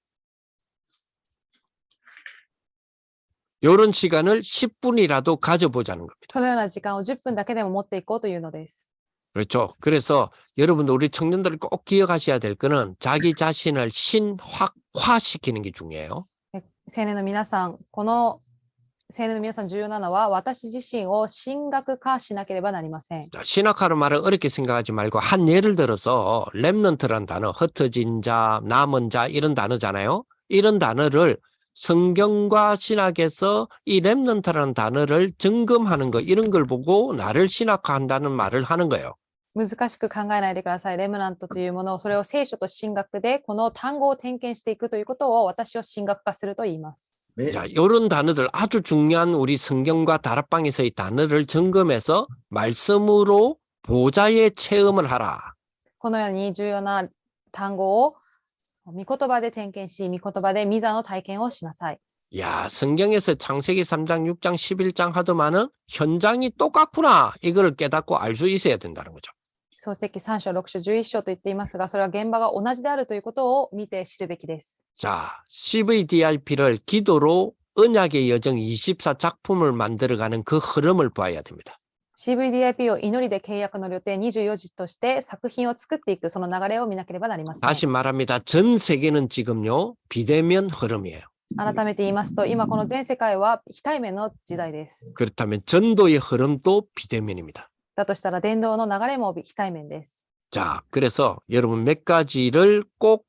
이런 시간을 10분이라도 가져보자는 겁니다. そのような時間を10分だけでも持っていこうというのです。 그렇죠. 그래서 여러분들 우리 청년들 꼭 기억하셔야 될 거는 자기 자신을 신화시키는 게 중요해요. 青年の皆さん、この青年の皆さん重要なのは私自身を神学化しなければなりません。 자, 신학하는 말을 어렵게 생각하지 말고 한 예를 들어서 렘넌트란 단어, 흩어진 자, 남은 자 이런 단어잖아요. 이런 단어를 성경과 신학에서 이 렘넌트라는 단어를 점검하는 거 이런 걸 보고 나를 신학화한다는 말을 하는 거예요. 難しく考えないでください。レムナントというものを、それを聖書と神学でこの単語を点検していくということを私を神学化すると言います。 자, 이런 단어들 아주 중요한 우리 성경과 다락방에서의 단어를 점검해서 말씀으로 보좌의 체험을 하라. このように重要な単語を御言葉で点検し、御言葉で御座の体験をしなさい。 야, 성경에서 창세기 3장, 6장, 11장 하더만은 현장이 똑같구나. 이걸 깨닫고 알 수 있어야 된다는 거죠. 創世記3章、6章、11章と言っていますが、それは現場が同じであるということを見て知るべきです。 자, CVDIP를 기도로 언약의 여정 24작품을 만들어가는 그 흐름을 봐야 됩니다. CVDIP を祈りで契約の予定24時として作品を作っていくその流れを見なければなりません。 다시 말합니다. 전 세계는 지금요, 비대면 흐름이에요. 改めて言いますと、今この全世界は非対面の時代です。 그렇다면 전도의 흐름도 비대면입니다. だとしたら伝道の流れも非対面です。 자, 그래서 여러분 몇 가지를 꼭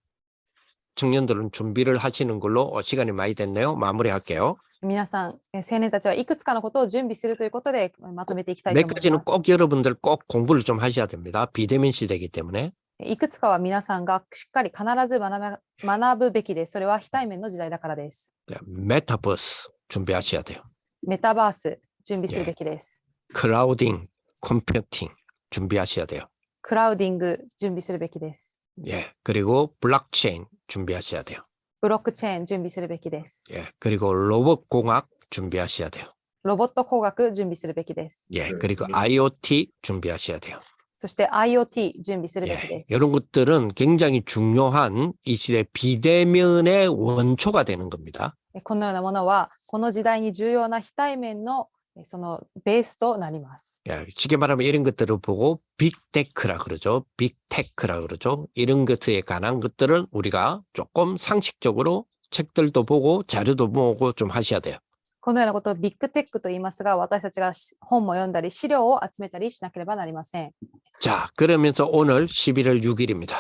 청년들은 준비를 하시는 걸로 시간이 많이 됐네요. 마무리할게요. 皆さん、青年たちはいくつかのことを準備するということでまとめていきたいと 몇 思い 가지는 ます。 꼭 여러분들 꼭 공부를 좀 하셔야 됩니다. 비대면 시대이기 때문에. いくつかは皆さんがしっかり必ず学ぶべきです。それは非対面の時代だからです。 자, 메타버스 준비하셔야 돼요. メタバース準備するべきです。 클라우딩, 컴퓨팅 준비하셔야 돼요. クラウディング準備するべきです。 예, 그리고 블록체인 준비하셔야 돼요. ブロックチェーン準備するべきです。 예, 그리고 로봇공학 준비하셔야 돼요. ロボット工学準備するべきです。 예, 그리고 IoT 준비하셔야 돼요. そして IoT 準備するべき 예, です。 이런 것들은 굉장히 중요한 이 시대 비대면의 원초가 되는 겁니다. このようなものはこの時代に重要な非対面のそのベースとなります。 예, 쉽게 말하면 이런 것들을 보고 빅테크라 그러죠. 빅테크라 그러죠. 이런 것에 관한 것들은 우리가 조금 상식적으로 책들도 보고 자료도 보고 좀 하셔야 돼요. このようなことをビッグテックと言いますが、私たちが本も読んだり資料を集めたりしなければなりません。 자, 그러면서 오늘 11월 6일입니다.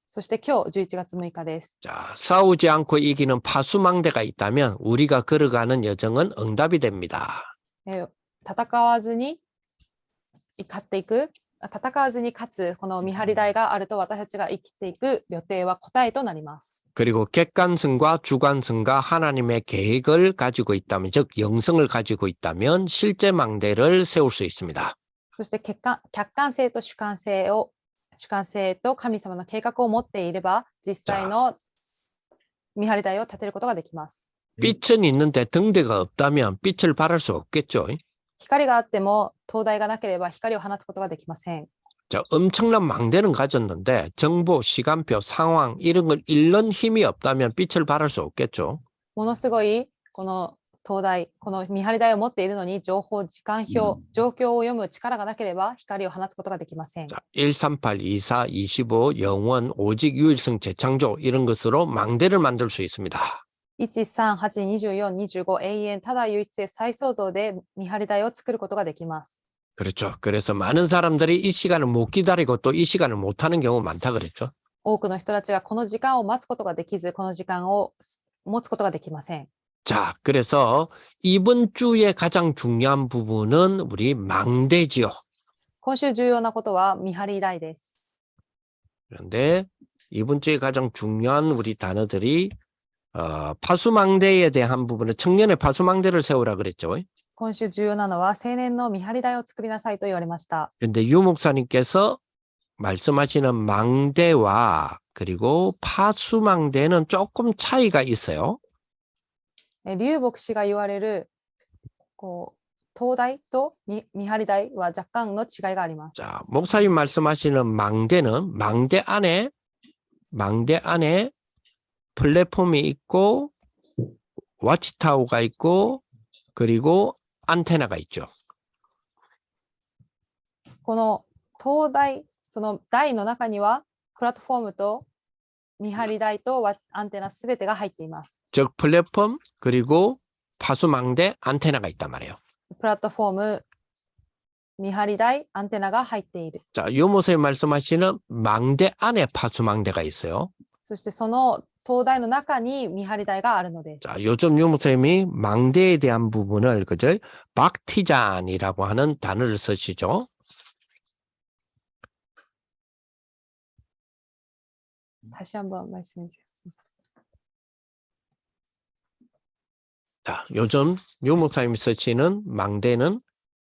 そして今日11月6日です。 자, 싸우지 않고 이기는 파수망대가 있다면 우리가 걸어가는 여정은 응답이 됩니다. 戦わずに勝っていく、戦わずに勝つこの見張り台があると私たちが生きていく予定は答えとなります。 그리고 객관성과 주관성과 하나님의 계획을 가지고 있다면, 즉 영성을 가지고 있다면 실제 망대를 세울 수 있습니다. そして客観性と主観性と神様の計画を持っていれば実際の見張り台を立てることができます。 빛은 있는데 등대가 없다면 빛을 발할 수 없겠죠. 光があっても灯台がなければ光を放つことができません。 자, 엄청난 망대는 가졌는데 정보, 시간표, 상황 이런 걸 읽는 힘이 없다면 빛을 발할 수 없겠죠. ものすごいこの灯台、この見張り台を持っているのに情報、時間表、状況を読む力がなければ光を放つことができません。 자, 138, 24, 25, 영원, 오직, 유일성, 재창조 이런 것으로 망대를 만들 수 있습니다. 138、24、25、永遠、ただ唯一性、再創造で見張り台を作ることができます。 그렇죠. 그래서 많은 사람들이 이 시간을 못 기다리고 또 이 시간을 못 하는 경우가 많다 그랬죠. 多くの人たちがこの時間を待つことができず、この時間を持つことができません。 자, 그래서 이번 주에 가장 중요한 부분은 우리 망대지요. 今週重要なことは見張り台です。 그런데 이번 주에 가장 중요한 우리 단어들이 파수망대에 대한 부분은 청년의 파수망대를 세우라 그랬죠. 今週重要なのは青年の見張り台を作りなさいと言われました。 그런데 유 목사님께서 말씀하시는 망대와 그리고 파수망대는 조금 차이가 있어요. 劉牧師が言われる灯台と見張り台は若干の違いがあります。 자, 목사님 말씀하시는 망대는 망대 안에 플랫폼이 있고 와치타워가 있고 그리고 안테나가 있죠. この灯台、その台の中にはプラットフォームと見張り台とアンテナすべてが入っています。 즉 플랫폼 그리고 파수망대 안테나가 있단 말이에요. プラットフォーム、見張り台、アンテナが入っている。 자, 요모선이 말씀하시는 망대 안에 파수망대가 있어요. そしてその灯台の中に見張り台があるのです。 자, 요즘 요모선이 망대에 대한 부분을 그죠? 박티잔이라고 하는 단어를 쓰시죠. 다시 한번 말씀해 주세요. 자, 요즘 요목사님이 쓰시는 망대는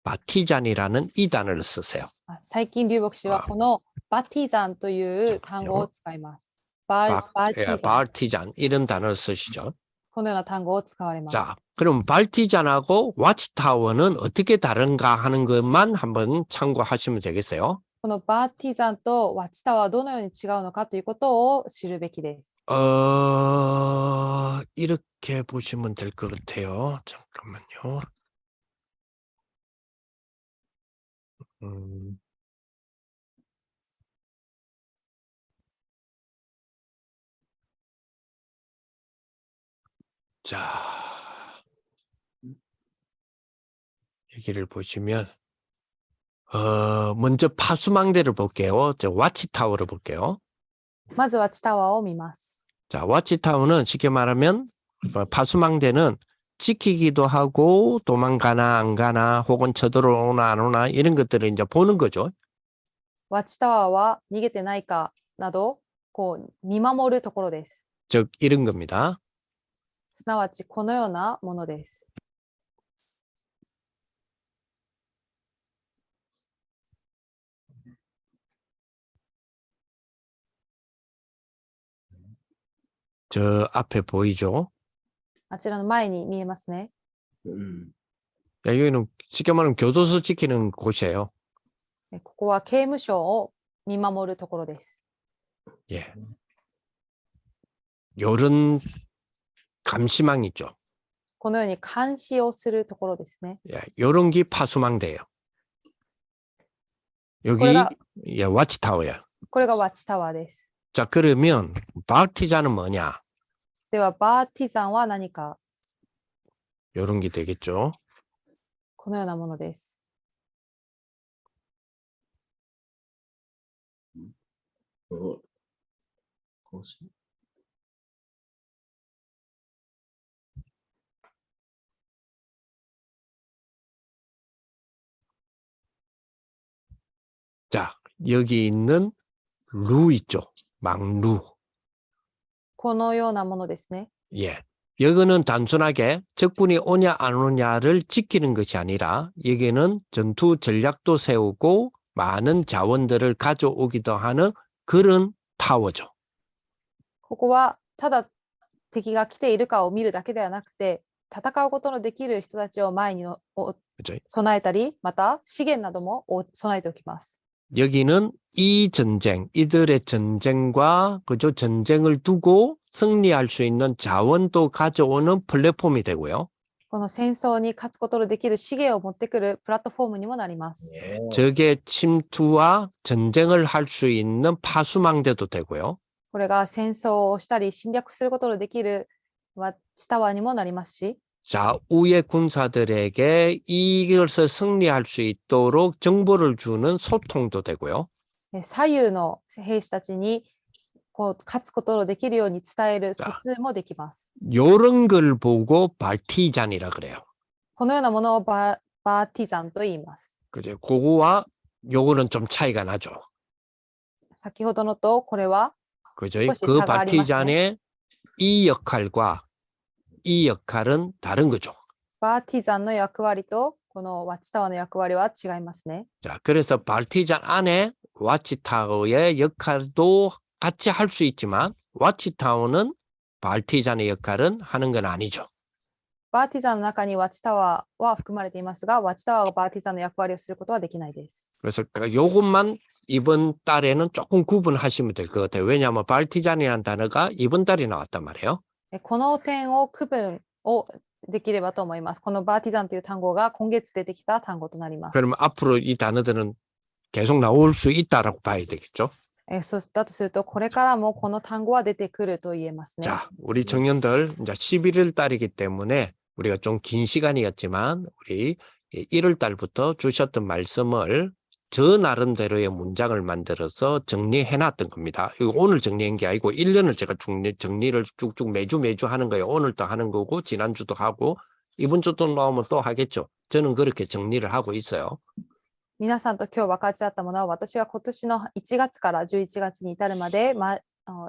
바티잔이라는 이 단어를 쓰세요. 最近流牧師はこのバティザンという単語を使います。バティザン。 바티잔 이런 단어를 쓰시죠. このような単語を使われます。 자, 그럼 바티잔하고 와치타워는 어떻게 다른가 하는 것만 한번 참고하시면 되겠어요. このバティザンとワッチタワーはどのように違うのかということを知るべきです。 이렇게 보시면 될 것 같아요. 잠깐만요. 자, 여기를 보시면, 먼저 파수망대를 볼게요. 저 와치타워를 볼게요. まずワッチタワーを見ます。 자, 와치타워는 쉽게 말하면, 파수망대는 지키기도 하고, 도망가나 안 가나, 혹은 쳐들어오나 안 오나, 이런 것들을 이제 보는 거죠. ワッチタワーは逃げてないかなど、こう見守るところです。 즉, 이런 겁니다. すなわちこのようなものです。 저 앞에 보이죠? あちらの前に見えますね。 여기는 쉽게 말하면 교도소 지키는 곳이에요. ここは刑務所を見守るところです。 예. 요런 감시망 있죠. このように監視をするところですね。 예, 요런 게 파수망대예요. 여기 これが 예, 와치타워야. これがワッチタワーです。 자, 그러면 바티자는 뭐냐? ではバーティザンは何か、 요런 게 되겠죠. このようなものです。 자, 여기 있는 루 있죠. 망루. このようなものですね。 예. 여기는 단순하게 적군이 오냐 안 오냐를 지키는 것이 아니라 여기는 전투 전략도 세우고 많은 자원들을 가져오기도 하는 그런 타워죠. ここはただ敵が来ているかを見るだけではなくて、戦うことのできる人たちを前に그죠? 備えたり、また資源なども備えておきます。 여기는 이 전쟁, 이들의 전쟁과 그죠? 전쟁을 두고 승리할 수 있는 자원도 가져오는 플랫폼이 되고요. この戦争に勝つことのできる資源を持ってくるプラットフォームにもなります。 적의 침투와 전쟁을 할 수 있는 파수망대도 되고요. これが戦争をしたり侵略することのできるワッチタワーにもなりますし、 좌우의 군사들에게 이것을 승리할 수 있도록 정보를 주는 소통도 되고요. 左右の兵士たちにこう勝つことのできるように伝える疎通もできます。 요런 걸 보고 발티잔이라 그래요. このようなものをバーティザンと言います。 그죠? 그거와 요거는 좀 차이가 나죠. 先ほどのとこれは 그죠? 혹시 그 사과 발티잔의 이 역할과 이 역할은 다른 거죠. バーティザンの役割とこのワッチタワーの役割は違いますね。 자, 그래서 발티잔 안에 와치타워의 역할도 같이 할 수 있지만 와치타워는 발티잔의 역할은 하는 건 아니죠. バーティザンの中にワッチタワーは含まれていますが、ワッチタワーがバーティザンの役割をすることはできないです。 그래서 요것만 이번 달에는 조금 구분하시면 될 것 같아요. 왜냐하면 발티잔이라는 단어가 이번 달에 나왔단 말이에요. この点を区分をできればと思います。このバーティザンという単語が今月出てきた単語となります。 그러면 앞으로 이 단어들은 계속 나올 수 있다라고 봐야 되겠죠. そうだとすると、これからもこの単語は出てくると言えますね。 자, 우리 청년들 이제 11월 달이기 때문에 우리가 좀 긴 시간이었지만 우리 1월 달부터 주셨던 말씀을 저 나름대로의 문장을 만들어서 정리해 놨던 겁니다. 이거 오늘 정리한 게 아니고 1년을 제가 정리를 쭉쭉 매주 하는 거예요. 오늘도 하는 거고 지난주도 하고 이번 주도 나오면 또 하겠죠. 저는 그렇게 정리를 하고 있어요. 皆さんと今日分かち合ったものは、私が今年の1月から11月に至るまで、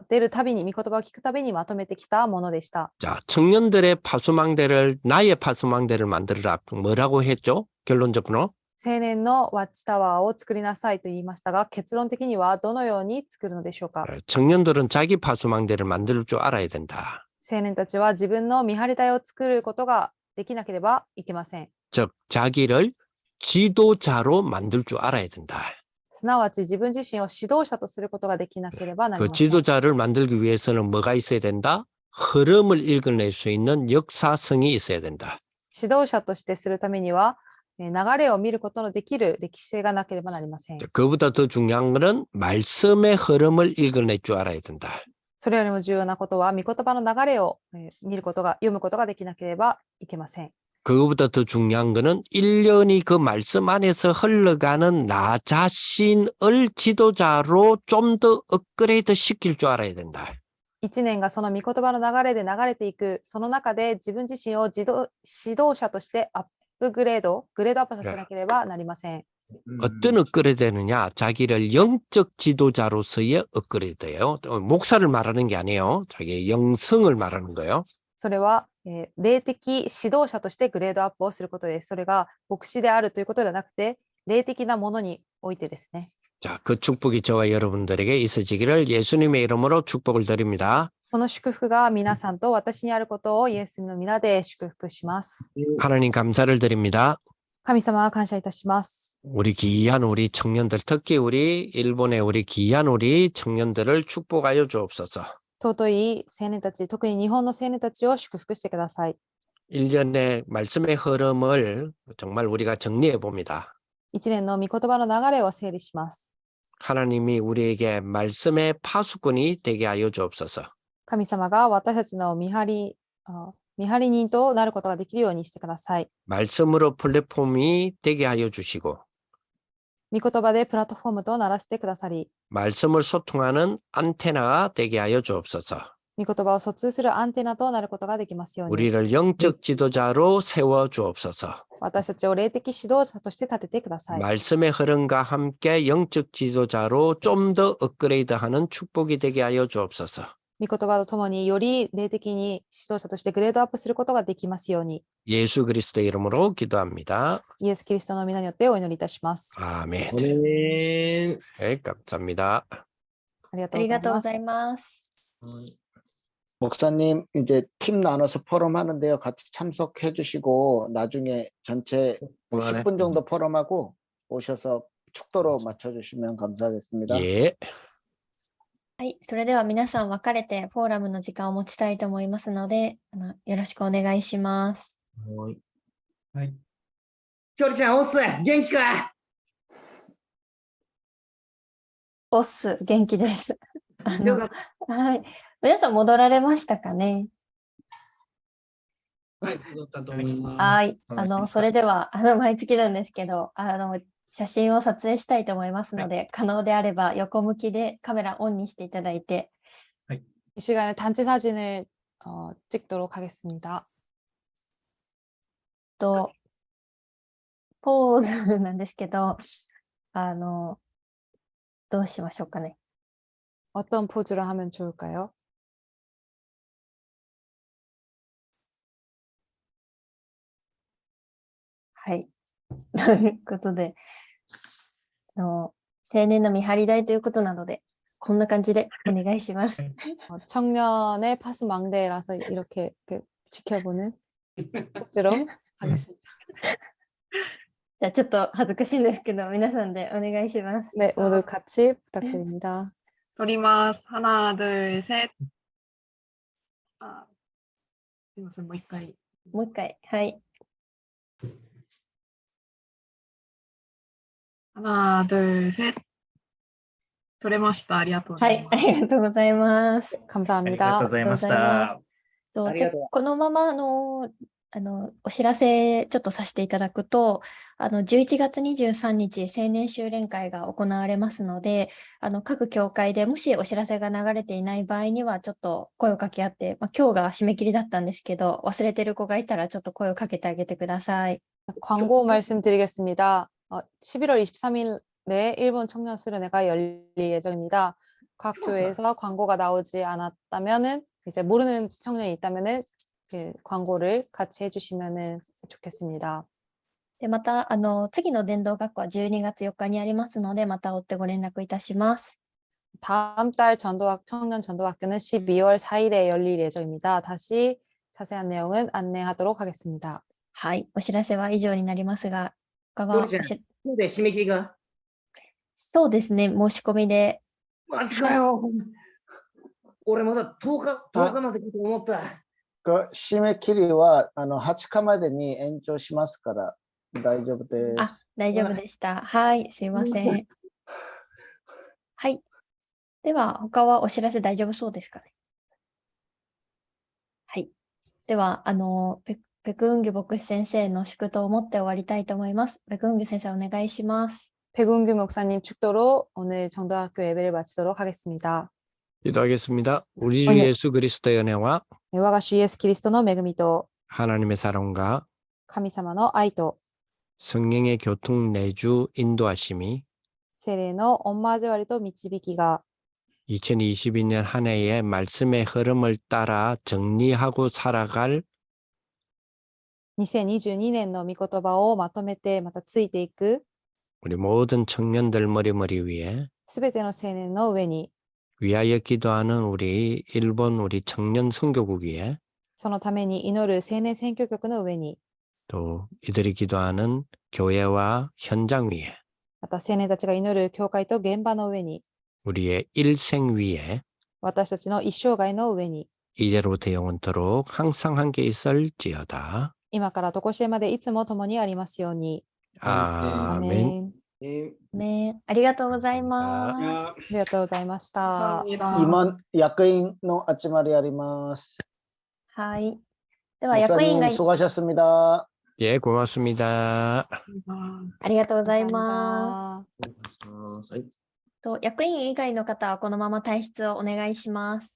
出るたびに、御言葉を聞くたびにまとめてきたものでした。 자, 청년들의 파수망대를 나의 파수망대를 만들어라. 뭐라고 했죠? 결론적으로 青年のワッチタワーを作りなさいと言いましたが、結論的にはどのように作るのでしょうか。 청년들은 자기 파수망대를 만들 줄 알아야 된다. 青年たちは自分の見張り台を作ることができなければいけません。 즉 자기를 지도자로 만들 줄 알아야 된다. すなわち自分自身を指導者とすることができなければなり 그 ません。 지도자를 만들기 위해서는 뭐가 있어야 된다? 흐름을 읽어낼 수 있는 역사성이 있어야 된다. 指導者としてするためには、流れを見ることのできる歴史性がなければなりません。 그보다 더 중요한 것은 말씀의 흐름을 읽어낼 줄 알아야 된다. それよりも重要なことは、御言葉の流れを見ることが、読むことができなければいけません。 그거보다 더 중요한 거는 1년이 그 말씀 안에서 흘러가는 나 자신을 지도자로 좀 더 업그레이드 시킬 줄 알아야 된다. 1年がその御言葉の流れで流れていく、その中で自分自身を指導者としてグレードアップさせなければなりません。 어떤 업그레이드느냐? 자기를 영적 지도자로서의 업그레이드예요. 목사를 말하는 게 아니에요. 자기의 영성을 말하는 거예요. それは、霊的指導者としてグレードアップをすることです。それが牧師であるということではなくて、霊的なものにおいてですね。 자, 그 축복이 저와 여러분들에게 있어지기를 예수님의 이름으로 축복을 드립니다. その祝福が皆さんと私にあることをイエスの皆で祝福します。 하나님 감사를 드립니다. 神様は感謝いたします。 우리 귀한 우리 청년들, 특히 우리 일본의 우리 귀한 우리 청년들을 축복하여 주옵소서. 尊い青年たち、特に日本の青年たちを祝福してください。 1년의 말씀의 흐름을 정말 우리가 정리해 봅니다. 1年の御言葉の流れを整理します。 하나님이 우리에게 말씀의 파수꾼이 되게 하여 주옵소서. 神様が私たちの見張り人となることができるようにしてください。 말씀으로 플랫폼이 되게 하여 주시고 御言葉でプラットフォームとならせてくださり、 말씀을 소통하는 안테나가 되게 하여 주옵소서. 御言葉を疎通するアンテナとなることができますように、 우리를 영적 지도자로 세워 주옵소서. 私たちを霊的指導者として立ててください。 말씀의 흐름과 함께 영적 지도자로 좀 더 업그레이드하는 축복이 되게 하여 주옵소서. 御言葉とともにより霊的に指導者としてグレードアップすることができますように、 예수 그리스도의 이름으로 기도합니다. イエス・キリストの皆によってお祈りいたします。 아멘. 아멘. 네, 감사합니다. ありがありがとうございとうございます。ます。 목사님 이제 팀 나눠서 포럼 하는데요. 같이 참석해 주시고 나중에 전체 10분 정도 포럼하고 오셔서 축도로 맞춰주시면 감사하겠습니다. 예. はい、それでは皆さん分かれてフォーラムの時間を持ちたいと思いますので、よろしくお願いします。はい。きょりちゃん、オス、元気か？オス、元気です。よかった。はい。皆さん戻られましたかね。はい、戻ったと思います。はい。それでは、毎月なんですけど、写真を撮影したいと思いますので、可能であれば横向きでカメラオンにしていただいて。이 시간에 단체 사진을 찍도록 하겠습니다. ポーズなんですけど、どうしましょうかね。 어떤 포즈를 하면 좋을까요? はい。ということで、青年の見張り台ということなので、こんな感じでお願いします。 청년의 파수망대라서 이렇게 지켜보는 포즈로 하겠습니다. じゃあちょっと恥ずかしいんですけど、皆さんでお願いします。 네, 모두 같이 부탁드립니다. 撮ります。하나, 둘, 셋. 아, すいません、もう一回。もう一回、はい。 하나, 둘, 셋. 撮れました。ありがとうごはい、ざいます。ありがとうございます。 감사합니다. ありがとうございます。ありがとう。このままお知らせちょっとさせていただくと、11月23日、青年修練会が行われますので、各教会でもしお知らせが流れていない場合には、ちょっと声をかけ合って、今日が締め切りだったんですけど、忘れてる子がいたらちょっと声をかけてあげてください。 광고 말씀드리겠습니다. 11월 23일에 일본 청년 수련회가 열릴 예정입니다. 각 교회에서 광고가 나오지 않았다면은 이제 모르는 청년이 있다면은 그 광고를 같이 해주시면은 좋겠습니다. で、また、次の伝道学校は12月4日にありますので、また追ってご連絡いたします。 다음 달 청년 전도학교는 12월 4일에 열릴 예정입니다. 다시 자세한 내용은 안내하도록 하겠습니다. はい、お知らせは以上になりますが、他はきょうりちゃん、今日で締め切りが。そうですね、申し込みで、マジかよ。俺まだ10日まで来ると思った。締め切りは20日までに延長しますから大丈夫です。大丈夫でした。はい、すいません。はい。では、他はお知らせ大丈夫そうですかね。はい。では、ペクンギュ牧師先生の祝祷を持って終わりたいと思います。ペクンギュ先生、お願いします。 백운규 목사님 축도로 오늘 정도학교 예배를 마치도록 하겠습니다. 기도하겠습니다. 우리 주 네. 예수 그리스도의 은혜와 와가 주 예수 그리스도의 恵みと 하나님의 사랑과 神様の愛と 성령의 교통 내주 인도하심이 聖霊の御交わりと導きが 2022년 한 해의 말씀의 흐름을 따라 정리하고 살아갈 2022年の御言葉をまとめてまたついていく 우리 모든 청년들 머리 위에 すべての青年の上に 위하여 기도하는 우리 일본 우리 청년 선교국 위에 そのために祈る青年選挙局の上に 또 이들이 기도하는 교회와 현장 위에 また青年たちが祈る教会と現場の上に 우리의 일생 위에 私たちの一生涯の上に 이제로부터 영원토록 항상 함께 있을지어다. 今から常しえまでいつも共にありますように。 아멘. アーメン。ね、ありがとうございます。ありがとうございました。 감사합니다. 임원役員の集まりあります。はい。では、役員が 목사님 수고하셨습니다. 예, 고맙습니다. 감사합니다. ありがとうございます。はい。役員以外の方はこのまま退出をお願いします。